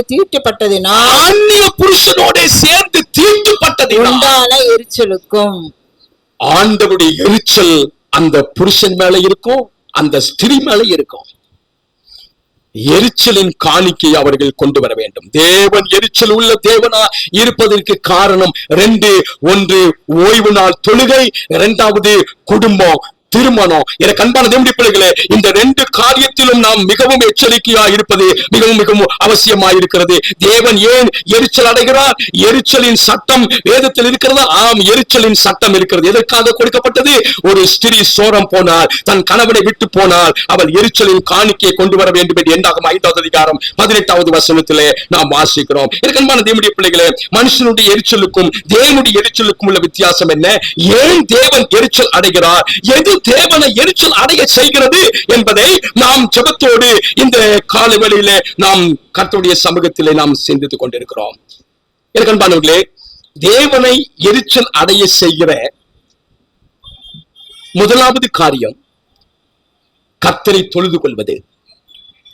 தீட்டுப்பட்டதினால் உண்டான எரிச்சலுக்கும். ஆண்டவருடைய எரிச்சல் அந்த புருஷன் மேல இருக்கும், அந்த ஸ்திரீ மேல இருக்கும். எரிச்சலின் காணிக்கை அவர்கள் கொண்டு வர வேண்டும். தேவன் எரிச்சல் உள்ள தேவனா இருப்பதற்கு காரணம் 2. 1 ஓய்வு நாள் தொழுகை, 2வது குடும்பம், திருமணம். எனக்கு அன்பான தேவனுடைய பிள்ளைகளே, இந்த 2 காரியத்திலும் நாம் மிகவும் எச்சரிக்கையா இருப்பது மிகவும் மிகவும் அவசியமாயிருக்கிறது. தேவன் ஏன் எரிச்சல் அடைகிறார்? எரிச்சலின் சட்டம் வேதத்தில் இருக்கிறதா? ஆம், எரிச்சலின் சட்டம் இருக்கிறது. எதற்காக கொடுக்கப்பட்டது? ஒரு ஸ்திரீ சோரம் போனால், தன் கணவனை விட்டு போனால், அவள் எரிச்சலின் காணிக்கையை கொண்டு வர வேண்டும் என்று என்னாகும் 5வது அதிகாரம் 18வது வசனத்திலே நாம் வாசிக்கிறோம். எனக்கு அன்பான தேவனுடைய பிள்ளைகளே, மனுஷனுடைய எரிச்சலுக்கும் தேவனுடைய எரிச்சலுக்கும் உள்ள வித்தியாசம் என்ன? ஏன் தேவன் எரிச்சல் அடைகிறார்? எது தேவனை எரிச்சல் அடைய செய்கிறது என்பதை நாம் ஜெபத்தோடு இந்த காலவெளியிலே நாம் கர்த்தருடைய சமூகத்திலே நாம் சிந்தித்துக் கொண்டிருக்கிறோம். எனக்கு அன்பானவர்களே, தேவனை எரிச்சல் அடைய செய்கிற முதலாவது காரியம் கர்த்தரை தொழுது கொள்வது,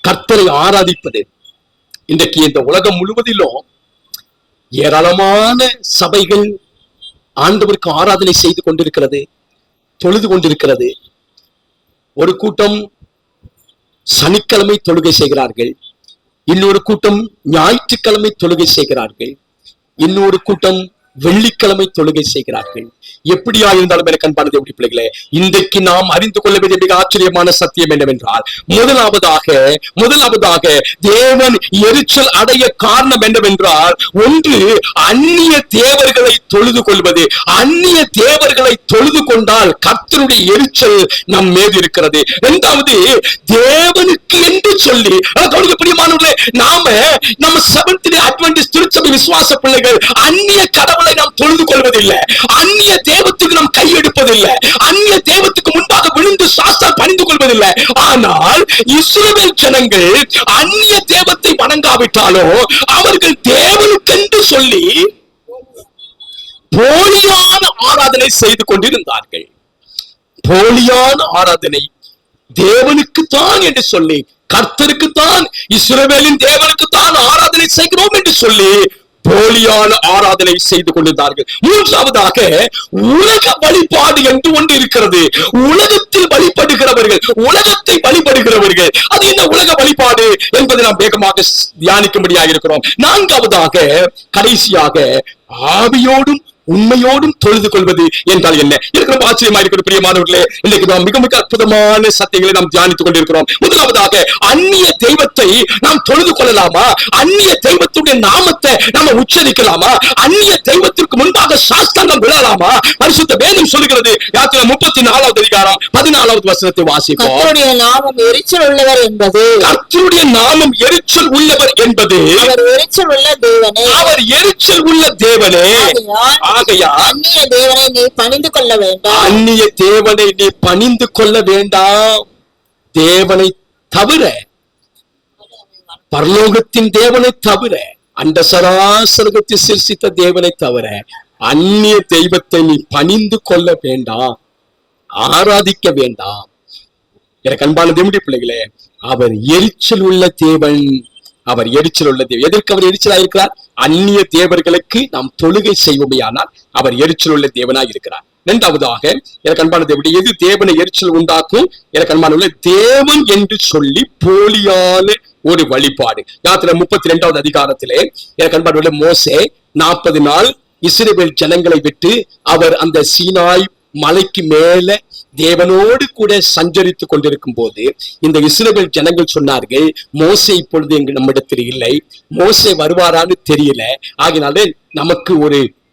கர்த்தரை ஆராதிப்பது. இன்றைக்கு இந்த உலகம் முழுவதிலும் ஏராளமான சபைகள் ஆண்டவருக்கு ஆராதனை செய்து கொண்டிருக்கிறது, தொழுது கொண்டிருக்கிறது. ஒரு கூட்டம் சனிக்கிழமை தொழுகை செய்கிறார்கள், இன்னொரு கூட்டம் ஞாயிற்றுக்கிழமை தொழுகை செய்கிறார்கள், இன்னொரு கூட்டம் வெள்ளிக்கிழமை தொழுகை செய்கிறார்கள். எப்படியா இருந்தாலும் எனக்கு அன்பான தேவனுடைய பிள்ளைகளே, இன்றைக்கு நாம் அறிந்து கொள்ள வேண்டிய மிக ஆச்சரியமான சத்தியம் என்னவென்றால், முதலாவதாக தேவன் எரிச்சல் அடைய காரணம் என்னவென்றால், ஒன்று அந்நிய தேவர்களை தொழுது கொள்வது. அந்நிய தேவர்களை தொழுது கொண்டால் கர்த்தருடைய எரிச்சல் நம் மீது இருக்கிறது. இரண்டாவது, தேவனுக்கு என்று சொல்லி பிரியமானவர்களே, நம்ம செவன்த் டே அட்வென்டிஸ்ட் திருச்சபை விசுவாச பிள்ளைகள் அந்நிய கடவுளை நாம் தொழுது கொள்வதில்லை, அந்நிய தேவத்துக்கு நாம் கையெடுப்பதில்லை, அந்நிய தேவத்துக்கு முன்பாக விழுந்து சாஸ்தால் பணிந்து கொள்வதில்லை. ஆனால் இஸ்ரவேல் ஜனங்கள் அந்நிய தேவத்தை வணங்காவிட்டாலோ அவர்கள் தேவனுக்கென்று சொல்லி போலியான ஆராதனை செய்து கொண்டிருந்தார்கள். போலியான ஆராதனை, தேவனுக்கு தான் என்று சொல்லி, கர்த்தருக்கு தான், இஸ்ரவேலின் தேவனுக்கு தான் ஆராதனை செய்கிறோம் என்று சொல்லி போலியான ஆராதனை செய்து கொண்டிருந்தார்கள். மூன்றாவதாக, உலக வழிபாடு என்று ஒன்று இருக்கிறது. உலகத்தில் வழிபடுகிறவர்கள், உலகத்தை வழிபடுகிறவர்கள். அது என்ன உலக வழிபாடு என்பதை நாம் வேகமாக தியானிக்கும்படியாக இருக்கிறோம். நான்காவதாக, கடைசியாக, ஆவியோடும் உண்மையோடும் தொழுது கொள்வது என்றால் என்ன? எனக்கு ரொம்ப ஆச்சரியமா இருக்கிற பிரியமானவர்களே, இன்னைக்கு நாம் மிக மிக அற்புதமான சத்தியங்களை நாம் தியானித்துக் கொண்டிருக்கிறோம். முதலாவதாக, அந்நிய தெய்வத்தை நாம் தொழுது கொள்ளலாமா? அந்நிய தெய்வத்துடைய நாமத்தை நாம உச்சரிக்கலாமா? அந்நிய தெய்வத்திற்கு முன்பாக சாஸ்தாங்கம் விழலாமா? பரிசுத்த வேதம் சொல்லுகிறது. யாத்திரை 34வது அதிகாரம் 14வது வசனத்தை வாசிப்போம். கர்த்தருடைய நாமம் எரிச்சல் உள்ளவர் என்பது, கர்த்தருடைய நாமம் எரிச்சல் உள்ளவர் என்பது, அவர் எரிச்சல் உள்ள தேவனே, அவர் எரிச்சல் உள்ள தேவனே. அந்நிய தேவனை நீ பணிந்து கொள்ள வேண்டாம். அந்நிய தேவனை நீ பணிந்து கொள்ள வேண்டாம். தேவனை தவிர, பரலோகத்தின் தேவனை தவிர, அண்ட சராசரத்தை சிருஷ்டித்த தேவனை தவிர அந்நிய தெய்வத்தை நீ பணிந்து கொள்ள வேண்டாம், ஆராதிக்க வேண்டாம். எனக்கு அன்பான தேவனுடைய பிள்ளைகளே, அவர் எரிச்சல் உள்ள தேவன். அவர் எரிச்சல் உள்ள தேவன். எதற்கு அவர் எரிச்சலா இருக்கிறார்? அந்நிய தேவர்களுக்கு நாம் தொழுகை செய்வோமையானால் அவர் எரிச்சல் உள்ள தேவனாய் இருக்கிறார். இரண்டாவதாக, எனக்கு அன்பான தேவனுடைய, எது தேவனை எரிச்சல் உண்டாக்கும்? எனக்கு அன்பான தேவன் என்று சொல்லி போலியான ஒரு வழிபாடு. யாத்திரை 32வது அதிகாரத்திலே எனக்கு அன்பான மோசே 40 நாள் இஸ்ரவேல் ஜனங்களை விட்டு அவர் அந்த சீனாய் மலைக்கு மேல தேவனோடு கூட சஞ்சரித்துக் கொண்டிருக்கும் போது இந்த இஸ்ரவேல் ஜனங்கள் சொன்னார்கள், மோசே இப்பொழுது நம்மிடத்தில் இல்லை, மோசே வருவாரான்னு தெரியல, ஆகினாலே நமக்கு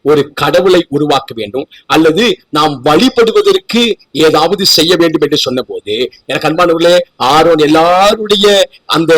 ஒரு கடவுளை உருவாக்க வேண்டும், அல்லது நாம் வழிபடுவதற்கு ஏதாவது செய்ய வேண்டும் என்று சொன்ன போது, எனக்கு அன்பானவர்களே, ஆரோன் எல்லாருடைய அந்த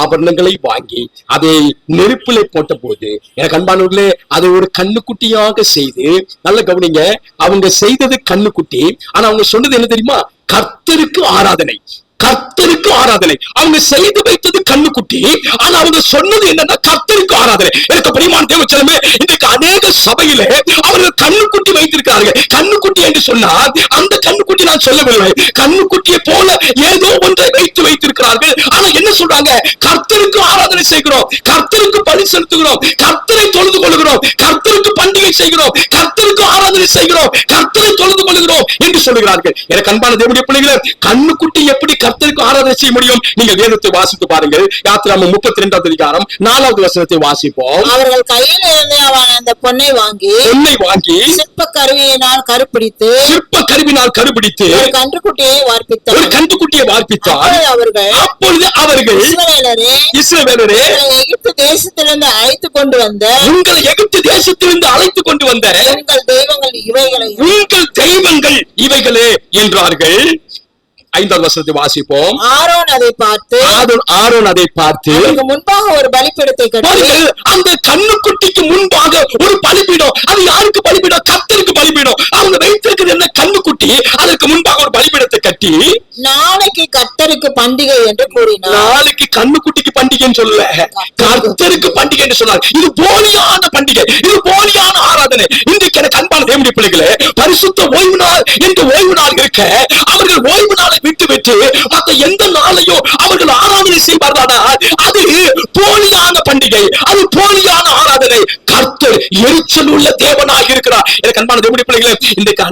ஆபரணங்களை வாங்கி அதை நெருப்பிலை போட்ட போது, எனக்கு அன்பானவர்களே, அதை ஒரு கண்ணுக்குட்டியாக செய்து, நல்ல கவனிங்க, அவங்க செய்தது கண்ணுக்குட்டி, ஆனா அவங்க சொன்னது என்ன தெரியுமா? கர்த்தருக்கு ஆராதனை, கர்த்தருக்கு ஆராதனை. அவங்க செய்து வைத்தது கண்ணுக்குட்டி, ஆனா அவங்க சொன்னது என்னன்னா கர்த்தருக்கு ஆராதனை. எனக்கு பிரியமான தேவ ஜனமே, இன்றைக்கு அநேக சபையிலே அவர்கள் கண்ணுக்குட்டி வைத்திருக்கிறார்கள். கண்ணுக்குட்டி என்று சொன்னால் அந்த கண்ணுக்குட்டி நான் சொல்லவில்லை, கண்ணுக்குட்டியை போல ஏதோ ஒன்றை வைத்திருக்கிறார்கள். ஆனா என்ன சொல்றாங்க? கர்த்தருக்கு ஆராதனை செய்கிறோம், கர்த்தருக்கு பலி செலுத்துகிறோம், கர்த்தரை தொழுது கொள்கிறோம், கர்த்தருக்கு பண்டிகை செய்கிறோம், கர்த்தருக்கு ஆராதனை செய்கிறோம், கர்த்தரை தொழுது கொள்கிறோம் என்று சொல்லுகிறார்கள். எனக்கு அன்பான தேவனுடைய பிள்ளைகளே, கண்ணுக்குட்டி எப்படி கர்த்தருக்கு ஆராதனை செய்ய முடியும்? நீங்கள் வேதத்தை வாசித்து பாருங்கள். யாத்திராகமம் 32வது அதிகாரம் 4வது வசனத்தை வாசிப்போம். அவர்கள் கையில் இருந்து அந்த பொன்னை வாங்கி சிற்ப கருவியினால் கருப்பிடித்து ஒரு கன்றுக்குட்டியை வார்ப்பித்தார். அப்பொழுது அவர்கள் இஸ்ரவேலரே, எகிப்து தேசத்திலிருந்து அழைத்துக் கொண்டு வந்த உங்கள் தெய்வங்கள் இவைகளே என்றார்கள். 5வது வசனத்தை வாசிப்போம். ஆரோன் அதை பார்த்து முன்பாக ஒரு பலிபீடத்தை கட்டி, அந்த கண்ணுக்குட்டிக்கு முன்பாக ஒரு பலிபீடம். அது யாருக்கு பலிபீடம்? கர்த்தருக்கு பலிபீடம். அவங்க வைத்திருக்கிறது என்ன? கண்ணுக்குட்டி. அதற்கு முன்பாக ஒரு பலிபீடத்தை கட்டி, நாளைக்கு கர்த்தருக்கு பண்டிகை என்று கூறினார். நாளைக்கு கண்ணுக்குட்டிக்கு பண்டிகைன்னு சொல்லல, கர்த்தருக்கு பண்டிகை என்று சொன்னார். இது போலியான பண்டிகை, இது போலியான ஆராதனை. இன்றைக்கு எனக்கு அன்பான தேவனுடைய பிள்ளைகளே, பரிசுத்த ஓய்வு நாள் என்று ஓய்வு நாள் இருக்க அவர்கள் ஓய்வு நாளை விட்டு மற்ற எந்த நாளையோ அவர்கள் ஆராதனை செய்வார்கள். அது போலியான பண்டிகை, அது போலியான ஆராதனை. கர்த்தர் எரிச்சல் உள்ள தேவனாக இருக்கிறார். எனக்கு அன்பான தேவனுடைய பிள்ளைகளே, இன்றைக்கு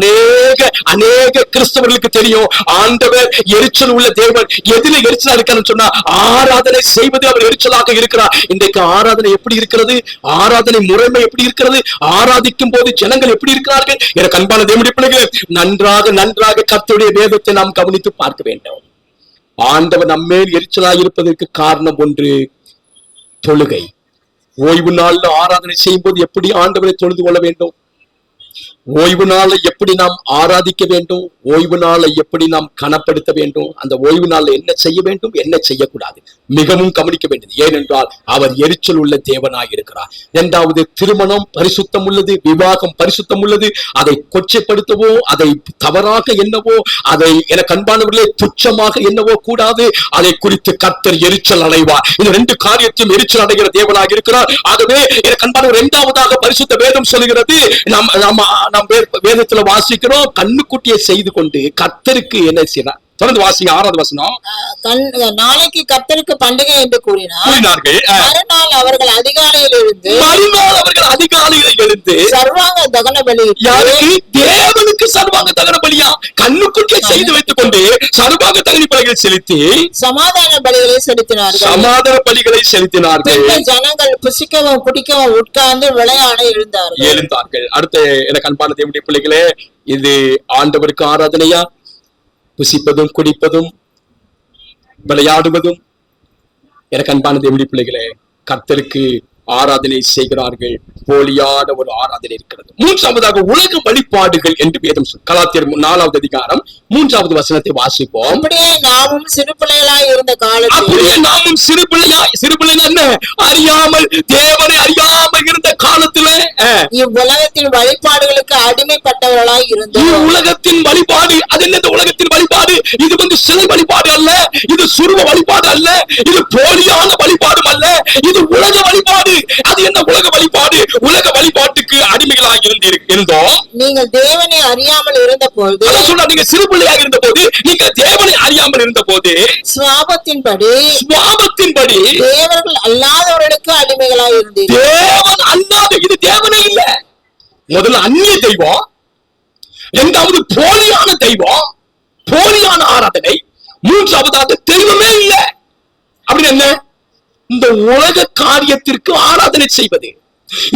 அநேக கிறிஸ்தவர்களுக்கு தெரியும் ஆண்டவர் எரிச்சல் உள்ள தேவன். எதில எரிச்சலா இருக்கான்னு சொன்னா ஆராதனை செய்வது அவர் எரிச்சலாக இருக்கிறார். இன்றைக்கு ஆராதனை எப்படி இருக்கிறது? ஆராதனை முறைமை எப்படி இருக்கிறது? ஆராதிக்கும் போது ஜனங்கள் எப்படி இருக்கிறார்கள்? எனக்கு அன்பான தேவனுடைய பிள்ளைகளே, நன்றாக கர்த்தருடைய வேதத்தை நாம் கவனித்து பார்க்க வேண்டும். ஆண்டவர் நம்மேல் எரிச்சலாக இருப்பதற்கு காரணம் ஒன்று, தொழுகை. ஓய்வு நாள்ல ஆராதனை செய்யும் போது எப்படி ஆண்டவரை தொழுது கொள்ள வேண்டும், ஓய்வு நாளை எப்படி நாம் ஆராதிக்க வேண்டும், ஓய்வு நாளை எப்படி நாம் கனப்படுத்த வேண்டும், அந்த ஓய்வு நாள்ல என்ன செய்ய வேண்டும், என்ன செய்யக்கூடாது, மிகவும் கவனிக்க வேண்டியது. ஏனென்றால் அவர் எரிச்சல் உள்ள தேவனாய் இருக்கிறார். இரண்டாவது, திருமணம் பரிசுத்தம் உள்ளது, விவாகம் பரிசுத்தம் உள்ளது. அதை கொச்சைப்படுத்தவோ, அதை தவறாக எண்ணவோ, அதை எனக்கு அன்பானவர்களே துச்சமாக எண்ணவோ கூடாது. அதை குறித்து கர்த்தர் எரிச்சல் அடைவார். இந்த ரெண்டு காரியத்தையும் எரிச்சல் அடைகிற தேவனாக இருக்கிறார். ஆகவே எனக்கு அன்பானவர், இரண்டாவதாக பரிசுத்த வேதம் சொல்லுகிறது, நாம் வேதத்துல வாசிக்கிறோம், கண்ணுக்குட்டியை செய்து கொண்டு கர்த்தருக்கு என்ன செய்யறார்? தொடர்ந்து வாசிங்க, 6வது வசனம். நாளைக்கு கர்த்தருக்கு பண்டிகை என்று கூறினார்கள். மறுநாள் அவர்கள் அதிகாலையில் எழுந்து சர்வாங்க தகன பலி, யாருக்கு? தேவனுக்கு சர்வாங்க தகன பலியா? கண்ணுக்குட்டியை செய்து வைத்துக் கொண்டு சர்வாங்க தகன பலிகளை செலுத்தி சமாதான பலிகளை செலுத்தினார்கள். ஜனங்கள் புசிக்கவும் குடிக்கவும் உட்கார்ந்து விளையாட எழுந்தார்கள். அடுத்து எனக்கு அன்பான தேவனுடைய பிள்ளைகளே, இது ஆண்டவருக்கு ஆராதனையா? புசிப்பதும் குடிப்பதும் விளையாடுவதும் எனக்கு அன்பான தேவனுடைய பிள்ளைகளே, கர்த்தருக்கு ஆராதனை செய்கிறார்கள். போலியான ஒரு ஆராதனை இருக்கிறது. மூன்றாவதாக உலக வழிபாடுகள் என்று வேதம் கலாத்தியர் 4வது அதிகாரம் 3வது வசனத்தை வாசிப்போம். அப்படியே நாமும் சிறு பிள்ளைகளாய் இருந்த என்ன அறியாமல், தேவனை அறியாமல் இருந்த காலத்திலே இவ்வுலகத்தின் வழிபாடுகளுக்கு அடிமைப்பட்டவர்களாய் இருந்தோம். உலகத்தின் வழிபாடு அது என்ன? உலகத்தின் வழிபாடு இது சிலை வழிபாடு அல்ல, இது சுருவ வழிபாடு அல்ல, இது போலியான வழிபாடும் அல்ல, இது உலக வழிபாடு. அது என்ன உலக வழிபாடு? உலக வழிபாட்டுக்கு அடிமைகளாக இருந்தோம். நீங்கள் தேவனை அறியாமல் இருந்த போது, நீங்க சிறு பிள்ளையாக இருந்த போது, நீங்க தேவனை அறியாமல் இருந்த போது சுவாபத்தின்படி தேவர்கள் அல்லாதவர்களுக்கு அடிமைகளாக இருந்தீர்கள். தேவன் அல்லாத, இது தேவனே இல்ல. முதல்ல அந்நிய தெய்வம், இரண்டாவது போலியான தெய்வம், போலியான ஆராதனை, மூன்றாவதாக தெய்வமே இல்ல. அப்படின்னு என்ன? இந்த உலக காரியத்திற்கு ஆராதனை செய்வது,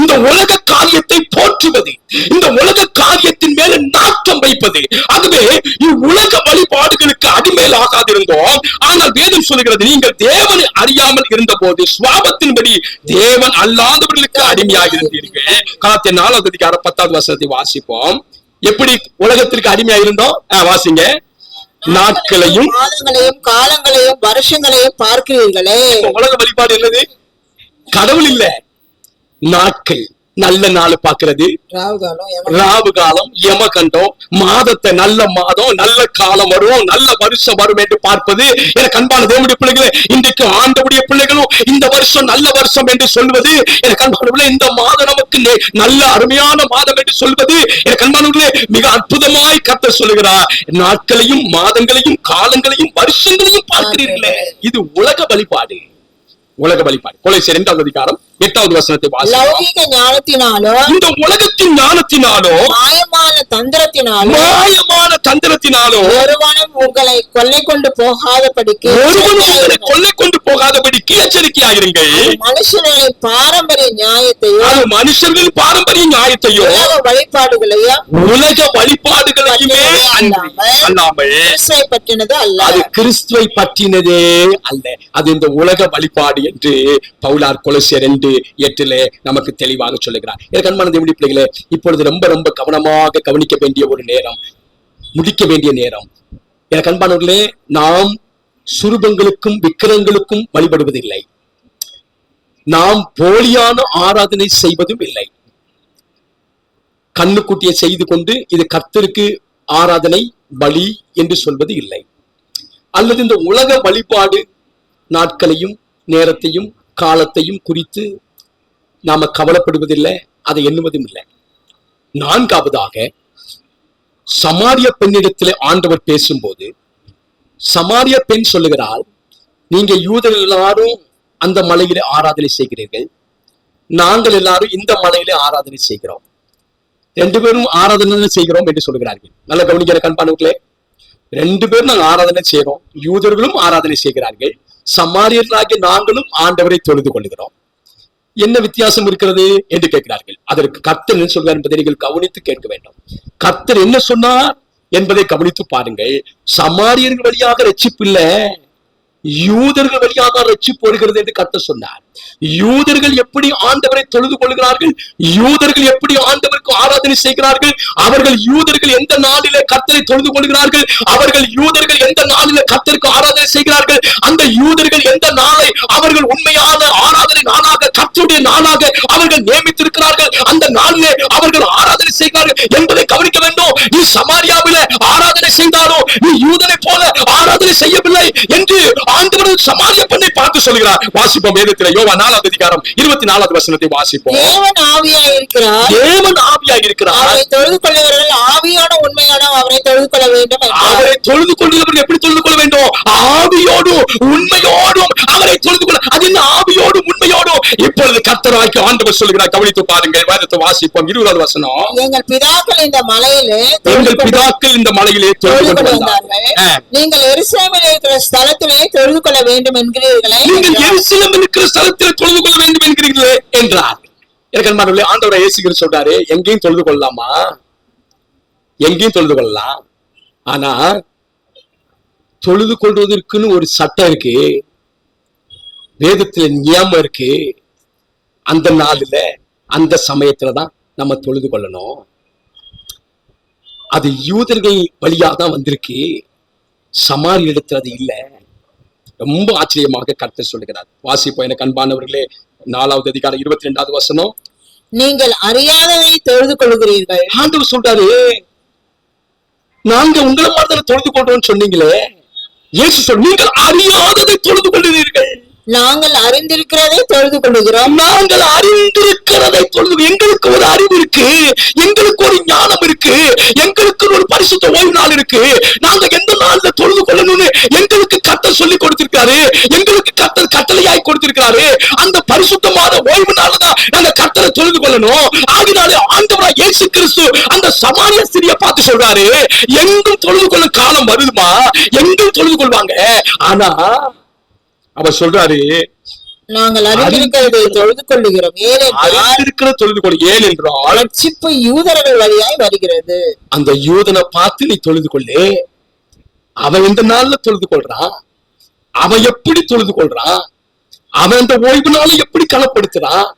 இந்த உலக காரியத்தை போற்றுவது, இந்த உலக காரியத்தின் மேல நாட்டம் வைப்பது. ஆகவே இவ்வுலக வழிபாடுகளுக்கு அடிமையில் ஆகாதிருந்தோம். ஆனால் வேதம் சொல்லுகிறது, நீங்கள் தேவனை அறியாமல் இருந்த போது சுவாபத்தின்படி தேவன் அல்லாதவர்களுக்கு அடிமையாக இருந்தீர்கள். கலாத்தியர் 4வது அதிகாரம் 10வது வசனத்தை வாசிப்போம். எப்படி உலகத்திற்கு அடிமையா இருந்தோம்? வாசிங்க. நாட்களையும் மாதங்களையும் காலங்களையும் வருஷங்களையும் பார்க்கிறீர்களே. உலக வழிபாடு என்னது? கடவுள் இல்ல, நாட்கள். நல்ல நாள் பாக்குறது, ராவு காலம், யமகண்டம், மாதத்தை நல்ல மாதம், நல்ல காலம் வரும், நல்ல வருஷம் வரும் என்று பார்ப்பது. எனக்கு அன்பான தேவனுடைய பிள்ளைகளே, இன்றைக்கு ஆண்டவருடைய பிள்ளைகளும் இந்த வருஷம் நல்ல வருஷம் என்று சொல்வது, எனக்கு அன்பானவர்களே, இந்த மாதம் நமக்கு நல்ல அருமையான மாதம் என்று சொல்வது, எனக்கு அன்பானவர்களே, மிக அற்புதமாய் கர்த்தர் சொல்லுகிறார். நாட்களையும் மாதங்களையும் காலங்களையும் வருஷங்களையும் பார்க்கிறீர்களே, இது உலக வழிபாடு. உலக வழிபாடு. கொலைசீர் 2வது அதிகாரம் 8வது வசனத்தை வாசிப்போம். லௌகிக ஞானத்தினாலோ, இந்த உலகத்தின் ஞானத்தினாலோ, மாயமான தந்திரத்தினாலோ ஒருவனும் உங்களை கொள்ளை கொண்டு போகாதபடிக்கு எச்சரிக்கையாயிருங்கள். மனுஷர்களின் பாரம்பரிய நியாயத்தையோ உலக வழிபாடுகளையுமே அல்லாமல் பற்றினது அல்ல. அது கிறிஸ்துவை பற்றினதே அல்ல, அது இந்த உலக வழிபாடு என்று பவுலார் கொலோசியர் 2:8 நமக்கு தெளிவாக சொல்லுகிறார். எனக்கு அன்பான தேவனுடைய பிள்ளைகளே, இப்பொழுது ரொம்ப ரொம்ப கவனமாக கவனிக்க வேண்டிய ஒரு நேரம், முடிக்க வேண்டிய நேரம். எனக்கு அன்பானவர்களே, நாம் சுரூபங்களுக்கும் விக்கிரங்களுக்கும் வழிபடுவதில்லை, நாம் போலியான ஆராதனை செய்வதும் இல்லை. கண்ணுக்குட்டியை செய்து கொண்டு இது கர்த்தருக்கு ஆராதனை பலி என்று சொல்வது இல்லை. அல்லது இந்த உலக வழிபாடு நாட்களையும் நேரத்தையும் காலத்தையும் குறித்து நாம கவலைப்படுவதில்லை, அதை எண்ணுவதும் இல்லை. 4வதாக, சமாரிய பெண்ணிடத்திலே ஆண்டவர் பேசும்போது சமாரிய பெண் சொல்லுகிறாள், நீங்க யூதர்கள் எல்லாரும் அந்த மலையிலே ஆராதனை செய்கிறீர்கள், நாங்கள் எல்லாரும் இந்த மலையிலே ஆராதனை செய்கிறோம். 2 பேரும் ஆராதனை செய்கிறோம் என்று சொல்கிறார்கள். நல்ல கவனிக்கிற கண்பானவர்களே, 2 பேரும் நாங்கள் ஆராதனை செய்கிறோம். யூதர்களும் ஆராதனை செய்கிறார்கள். சமாரியர்களாகிய நாங்களும் ஆண்டவரை தொழுது கொள்கிறோம். என்ன வித்தியாசம் இருக்கிறது என்று கேட்கிறார்கள். அதற்கு கர்த்தர் என்ன சொல்கிறார் என்பதை நீங்கள் கவனித்து கேட்க வேண்டும். கர்த்தர் என்ன சொன்னார் என்பதை கவனித்து பாருங்கள். சமாரியர்கள் வழியாக ரட்சிப்பு இல்ல, யூதர்கள் வழியாக ரட்சிப்பு வருகிறது என்று கர்த்தர் சொன்னார். யூதர்கள் எப்படி ஆண்டவரை தொழுது கொள்கிறார்கள், யூதர்கள் எப்படி ஆண்டவருக்கு ஆராதனை செய்கிறார்கள், அவர்கள் யூதர்கள் எந்த நாளிலே கர்த்தரை தொழுது கொள்கிறார்கள், அவர்கள் யூதர்கள் எந்த நாளிலே கர்த்தருக்கு ஆராதனை செய்கிறார்கள், அந்த யூதர்கள் எந்த நாளை அவர்கள் உண்மையான ஆராதனை நாளாக, கர்த்தருடைய நாளாக அவர்கள் நியமித்திருக்கிறார்கள், அந்த நாளிலே அவர்கள் ஆராதனை செய்கிறார்கள் என்பதை கவனிக்க வேண்டும். நீ சமாரியாவிலே ஆராதனை செய்தாரோ, நீ யூதனை போல ஆராதனை செய்யவில்லை என்று ஆண்டவர் சமாரிய பெண்ணை பார்த்து சொல்கிறார். வாசிப்போம் வேதத்திலே யோவான் 4வது அதிகாரம் 24வது வசனத்தை வாசிப்போம். தேவன் ஆவியாய் இருக்கிறார், தேவன் ஆவியாய் இருக்கிறார், அவரை தொழுது கொள்ளுகிறவர்கள் ஆவியோட உண்மையோட அவரை தொழுது கொள்ள வேண்டும் என்றார். அவரை தொழுது கொள்ளுகிறவர்கள் எப்படி தொழுது கொள்ள வேண்டும்? ஆவியோடும் உண்மையோடும் அவரை தொழுது கொள்ள. அது என்ன ஆவியோடும் உண்மையோடும்? இப்பொழுது கர்த்தராகிய ஆண்டவர் சொல்கிறார். கவனித்து பாருங்கள், வேதத்தை வாசிப்போம். 20வது வசனம். எங்கள் பிதாக்கள் இந்த மலையிலே தொழுது கொண்டு வந்தார்கள். நீங்கள் எருசலேமில் இருக்கிற ஸ்தலத்திலே தொழுது கொள்ள வேண்டும் என்கிறீர்களே, நீங்கள் எருசலேமில் இருக்கிற ஸ்தலத்தில் தொழுது கொள்ள வேண்டும் என்கிறீர்களே என்றார். எனக்கு ஆண்டவரை இயேசு கிறிஸ்து சொல்றாரு, எங்கேயும் தொழுது கொள்ளலாமா? எங்கேயும் தொழுது கொள்ளலாம். ஆனா தொழுது கொள்வதற்குன்னு ஒரு சட்டம் இருக்கு, வேதத்துல நியமம் இருக்கு. அந்த நாளில அந்த சமயத்துலதான் நம்ம தொழுது கொள்ளணும். அது யூதர்கள் வழியா தான் வந்திருக்கு, சமாரி இடத்துல அது இல்லை. ரொம்ப ஆச்சரியமாக கர்த்தர் சொல்லுகிறார். வாசிப்போம் எனக்கு அன்பானவர்களே, 4வது அதிகாரம் 22வது வசனம். நீங்கள் அறியாததை தொழுது கொள்கிறீர்கள். ஆண்டவர் சொல்றாரு, நாங்க உங்களை மாதிரி தொழுது கொள்றோம்னு சொன்னீங்களே. இயேசு சொல், நீங்கள் அறியாததை தொழுது கொள்கிறீர்கள். நாங்கள் அறிந்திருக்கிறதை தொழுது கொள்கிறோம். நாங்கள் அறிந்திருக்கிறதை தொழுது, எங்களுக்கு ஒரு அறிவு இருக்கு, எங்களுக்கு ஒரு ஞானம் இருக்கு, எங்களுக்கு ஒரு பரிசுத்த ஓய்வு நாள் இருக்கு. நாங்க எந்த நாள்ல தொழுது கொள்ளணும்னு எங்களுக்கு கர்த்தர் சொல்லி கொடுத்திருக்காரு, எங்களுக்கு கர்த்தர் கட்டளையாய் கொடுத்திருக்காரு. அந்த பரிசுத்தமான ஓய்வு நாள் தான் நாங்க கர்த்தரை தொழுது கொள்ளணும். ஆகினாலே ஆண்டவராய் இயேசு கிறிஸ்து அந்த சமாரிய ஸ்திரியை பார்த்து சொல்றாரு, எங்கும் தொழுது கொள்ளும் காலம் வருதுமா, எங்கும் தொழுது கொள்வாங்க. ஆனா அவர் சொல்றாரு, நாங்கள் அறிந்திருக்கிறதை தொழுது கொள்ளுகிறோம். ஏனென்றால் ரட்சிப்பு யூதர்கள் வழியாய் வருகிறது. அந்த யூதனை பார்த்து நீ தொழுது கொள்ளு. அவன் இந்த நாள்ல தொழுது கொள்றான், அவன் எப்படி தொழுது கொள்றான், அவன் அந்த ஓய்வு நாளை எப்படி களப்படுத்துறான்.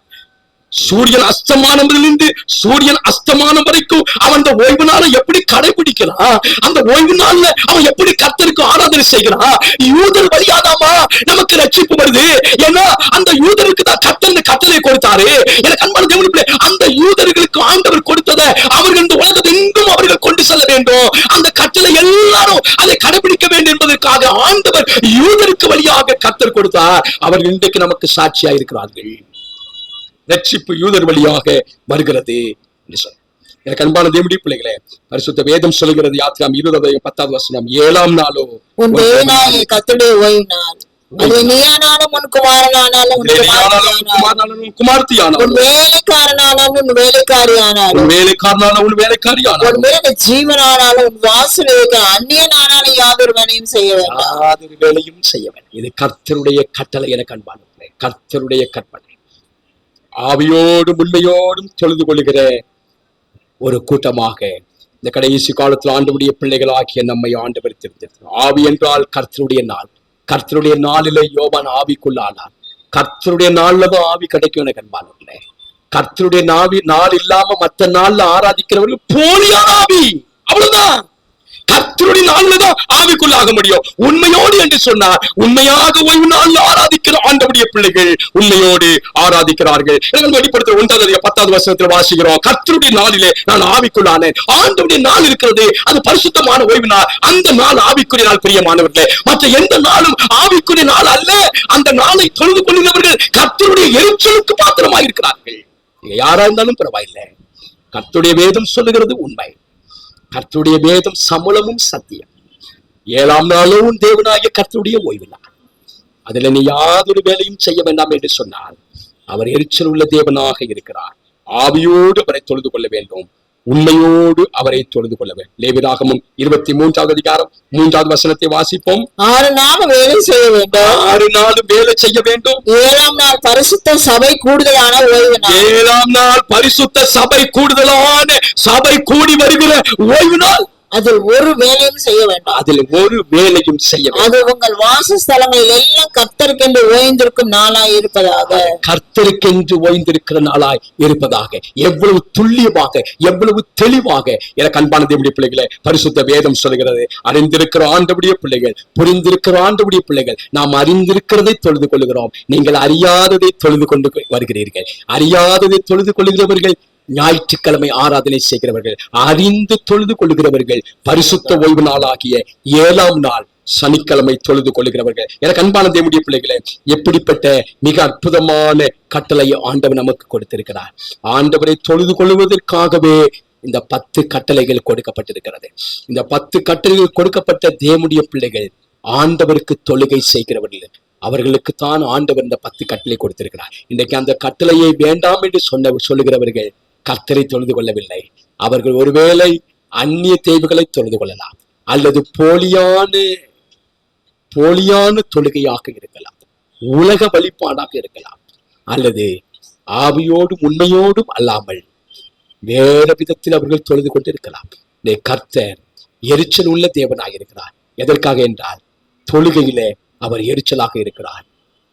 சூரியன் அஸ்தமானதிலிருந்து சூரியன் அஸ்தமானம் வரைக்கும் அவன் அந்த ஓய்வு நாளை எப்படி கடைபிடிக்கிறான், அந்த ஓய்வு நாள்ல அவன் எப்படி கர்த்தருக்கு ஆராதனை செய்கிறான். யூதர் வழியாதாமா நமக்கு ரட்சிப்பு வருது. ஏன்னா அந்த யூதருக்கு தான் கர்த்தர் கட்டளை கொடுத்தாரு. எனக்கு அன்பான தேவனே, அந்த யூதர்களுக்கு ஆண்டவர் கொடுத்ததை அவர்கள் இந்த உலகத்தெங்கும் அவர்கள் கொண்டு செல்ல வேண்டும். அந்த கட்டளை எல்லாரும் அதை கடைபிடிக்க வேண்டும் என்பதற்காக ஆண்டவர் யூதருக்கு வழியாக கர்த்தர் கொடுத்தார். அவர்கள் இன்றைக்கு நமக்கு சாட்சியா இருக்கிறார்கள். ரட்சிப்பு யூதர் வழியாக வருகிறது என்று சொல்ல. எனக்கு அன்பான தேவனுடைய பிள்ளைகளே, பரிசுத்த வேதம் சொல்கிறது, யாத்திராம் 20:10 வசனம், 7ஆம் நாளோ உன் தேவனாகிய கர்த்தருடைய ஓய்வு நாள். அது நீயானாலும் உன் குமாரனானாலும் உன் குமார்த்தியானாலும் உன் வேலைக்காரனானாலும் உன் வேலைக்காரியானாலும் உன் வேலைக்காரனாலும் உன் வேலைக்காரியானாலும் உன் மிருக ஜீவனானாலும் உன் வாசல் இருக்கிற அந்நியனானாலும் யாதொரு வேலையும் செய்ய வேண்டாம். யாதொரு வேலையும் செய்ய வேண்டாம். இது கர்த்தருடைய கட்டளை. எனக்கு அன்பானவர்களே, கர்த்தருடைய கற்பனை. ஆவியோடும் உண்மையோடும் தொழுது கொள்ளுகிற ஒரு கூட்டமாக இந்த கடைசி காலத்தில் ஆண்டவருடைய பிள்ளைகள் ஆகிய நம்மை ஆண்டவர் தெரிந்திருக்கிறார். ஆவி என்றால் கர்த்தருடைய நாள். கர்த்தருடைய நாளில யோவான் ஆவிக்குள்ளானார். கர்த்தருடைய நாள்ல தான் ஆவி கிடைக்கும். எனக்கு அன்பானவர்களே, கர்த்தருடைய நாள் இல்லாம மற்ற நாள்ல ஆராதிக்கிறவர்கள் போலியான ஆவி, அவ்வளவுதான். கர்த்தருடைய நாள்லதான் ஆவிக்குள்ளாக முடியும். உண்மையோடு என்று சொன்னார், உண்மையாக ஓய்வு நாள்ல ஆராதிக்கிற ஆண்டவருடைய பிள்ளைகள் உண்மையோடு ஆராதிக்கிறார்கள். வெளிப்படுத்துற 1:10 வசனத்தில் வாசிக்கிறோம், கர்த்தருடைய நாளிலே நான் ஆவிக்குள்ளானேன். ஆண்டவருடைய நாள் இருக்கிறது, அது பரிசுத்தமான ஓய்வு நாள். அந்த நாள் ஆவிக்குரிய நாள். பிரியமானவர்களே, மற்ற எந்த நாளும் ஆவிக்குரிய நாள் அல்ல. அந்த நாளை தொழுது கொள்கிறவர்கள் கர்த்தருடைய எரிச்சலுக்கு பாத்திரமாக இருக்கிறார்கள். யாரா இருந்தாலும் பரவாயில்லை, கர்த்தருடைய வேதம் சொல்லுகிறது உண்மை. கர்த்தருடைய வேதம் சமூலமும் சத்தியம். 7ஆம் நாளும் தேவனாகிய கர்த்தருடைய ஓய்வு நாள். அதுல நீ யாதொரு வேலையும் செய்ய வேண்டாம் என்று சொன்னார். அவர் எரிச்சல் உள்ள தேவனாக இருக்கிறார். ஆவியோடு அவரை தொழுது கொள்ள வேண்டும், உண்மையோடு அவரை தொழுது கொள்ள வேண்டும். லேவியராகமம் 23வது அதிகாரம் 3வது வசனத்தை வாசிப்போம். 6 நாள் வேலை செய்ய வேண்டும். 6 நாள் வேலை செய்ய வேண்டும். 7ஆம் நாள் பரிசுத்த சபை கூடுதலான ஓய்வு நாள். 7ஆம் நாள் பரிசுத்த சபை கூடுதலான சபை கூடி வருகிற ஓய்வு நாள். அதில் ஒரு வேலையும் செய்ய வேண்டாம். அதில் ஒரு வேலையும் செய்ய வேண்டும். அது உங்கள் வாசஸ்தலங்களில் எல்லாம் கர்த்தருக்கென்று ஓய்ந்திருக்கும் நாளாய் இருப்பதாக. கர்த்தருக்கென்று ஓய்ந்திருக்கிற நாளாய் இருப்பதாக. எவ்வளவு துல்லியமாக, எவ்வளவு தெளிவாக எனக்கு அன்பான தேவனுடைய பிள்ளைகளை பரிசுத்த வேதம் சொல்கிறது. அறிந்திருக்கிற ஆண்டவருடைய பிள்ளைகள், புரிந்திருக்கிற ஆண்டவருடைய பிள்ளைகள், நாம் அறிந்திருக்கிறதை தொழுது கொள்கிறோம். நீங்கள் அறியாததை தொழுது கொண்டு வருகிறீர்கள். அறியாததை தொழுது கொள்கிறவர்கள் ஞாயிற்றுக்கிழமை ஆராதனை செய்கிறவர்கள், அறிந்து தொழுது கொள்கிறவர்கள் பரிசுத்த ஓய்வு நாளாகிய 7ஆம் நாள் சனிக்கிழமை தொழுது கொள்கிறவர்கள். எனக்கு அன்பான தேவனுடைய பிள்ளைகளை, எப்படிப்பட்ட மிக அற்புதமான கட்டளையை ஆண்டவர் நமக்கு கொடுத்திருக்கிறார். ஆண்டவரை தொழுது கொள்வதற்காகவே இந்த 10 கட்டளைகள் கொடுக்கப்பட்டிருக்கிறது. இந்த 10 கட்டளைகள் கொடுக்கப்பட்ட தேவனுடைய பிள்ளைகள் ஆண்டவருக்கு தொழுகை செய்கிறவர்கள், அவர்களுக்கு தான் ஆண்டவர் இந்த 10 கட்டளை கொடுத்திருக்கிறார். இன்றைக்கு அந்த கட்டளையை வேண்டாம் என்று சொல்லுகிறவர்கள் கர்த்தரை தொழுது கொள்ளவில்லை. அவர்கள் ஒருவேளை அந்நிய தேவைகளை தொழுது கொள்ளலாம், அல்லது போலியான தொழுகையாக இருக்கலாம், உலக வழிபாடாக இருக்கலாம், அல்லது ஆவியோடும் உண்மையோடும் அல்லாமல் வேற விதத்தில் அவர்கள் தொழுது கொண்டிருக்கலாம். கர்த்தர் எரிச்சல் உள்ள தேவனாக இருக்கிறார். எதற்காக என்றால், தொழுகையிலே அவர் எரிச்சலாக இருக்கிறார்,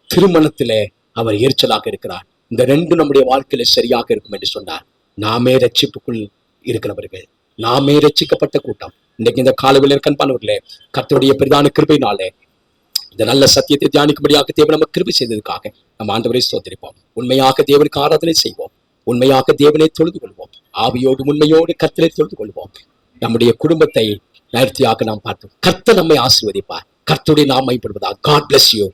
திருமணத்திலே அவர் எரிச்சலாக இருக்கிறார். இந்த 2 நம்முடைய வாழ்க்கையில சரியாக இருக்கும் என்று சொன்னார். நாமே ரட்சிப்புக்குள் இருக்கிறவர்கள், நாமே ரட்சிக்கப்பட்ட கூட்டம். இன்னைக்கு இந்த காலவில் கண்பானவர்களே, கர்த்தருடைய பிரதான கிருபையினாலே இந்த நல்ல சத்தியத்தை தியானிக்கும்படியாக தேவன் நம்ம கிருபை செய்ததுக்காக நம்ம ஆண்டவரை ஸ்தோத்திரிப்போம். உண்மையாக தேவனுக்கு ஆராதனை செய்வோம், உண்மையாக தேவனை தொழுது கொள்வோம், ஆவியோடு உண்மையோடு கர்த்தரை தொழுது கொள்வோம். நம்முடைய குடும்பத்தை நேர்த்தியாக நாம் பார்த்தோம். கர்த்தர் நம்மை ஆசீர்வதிப்பார். கர்த்தருடைய நாமம் மையப்படுவதாக. God bless you.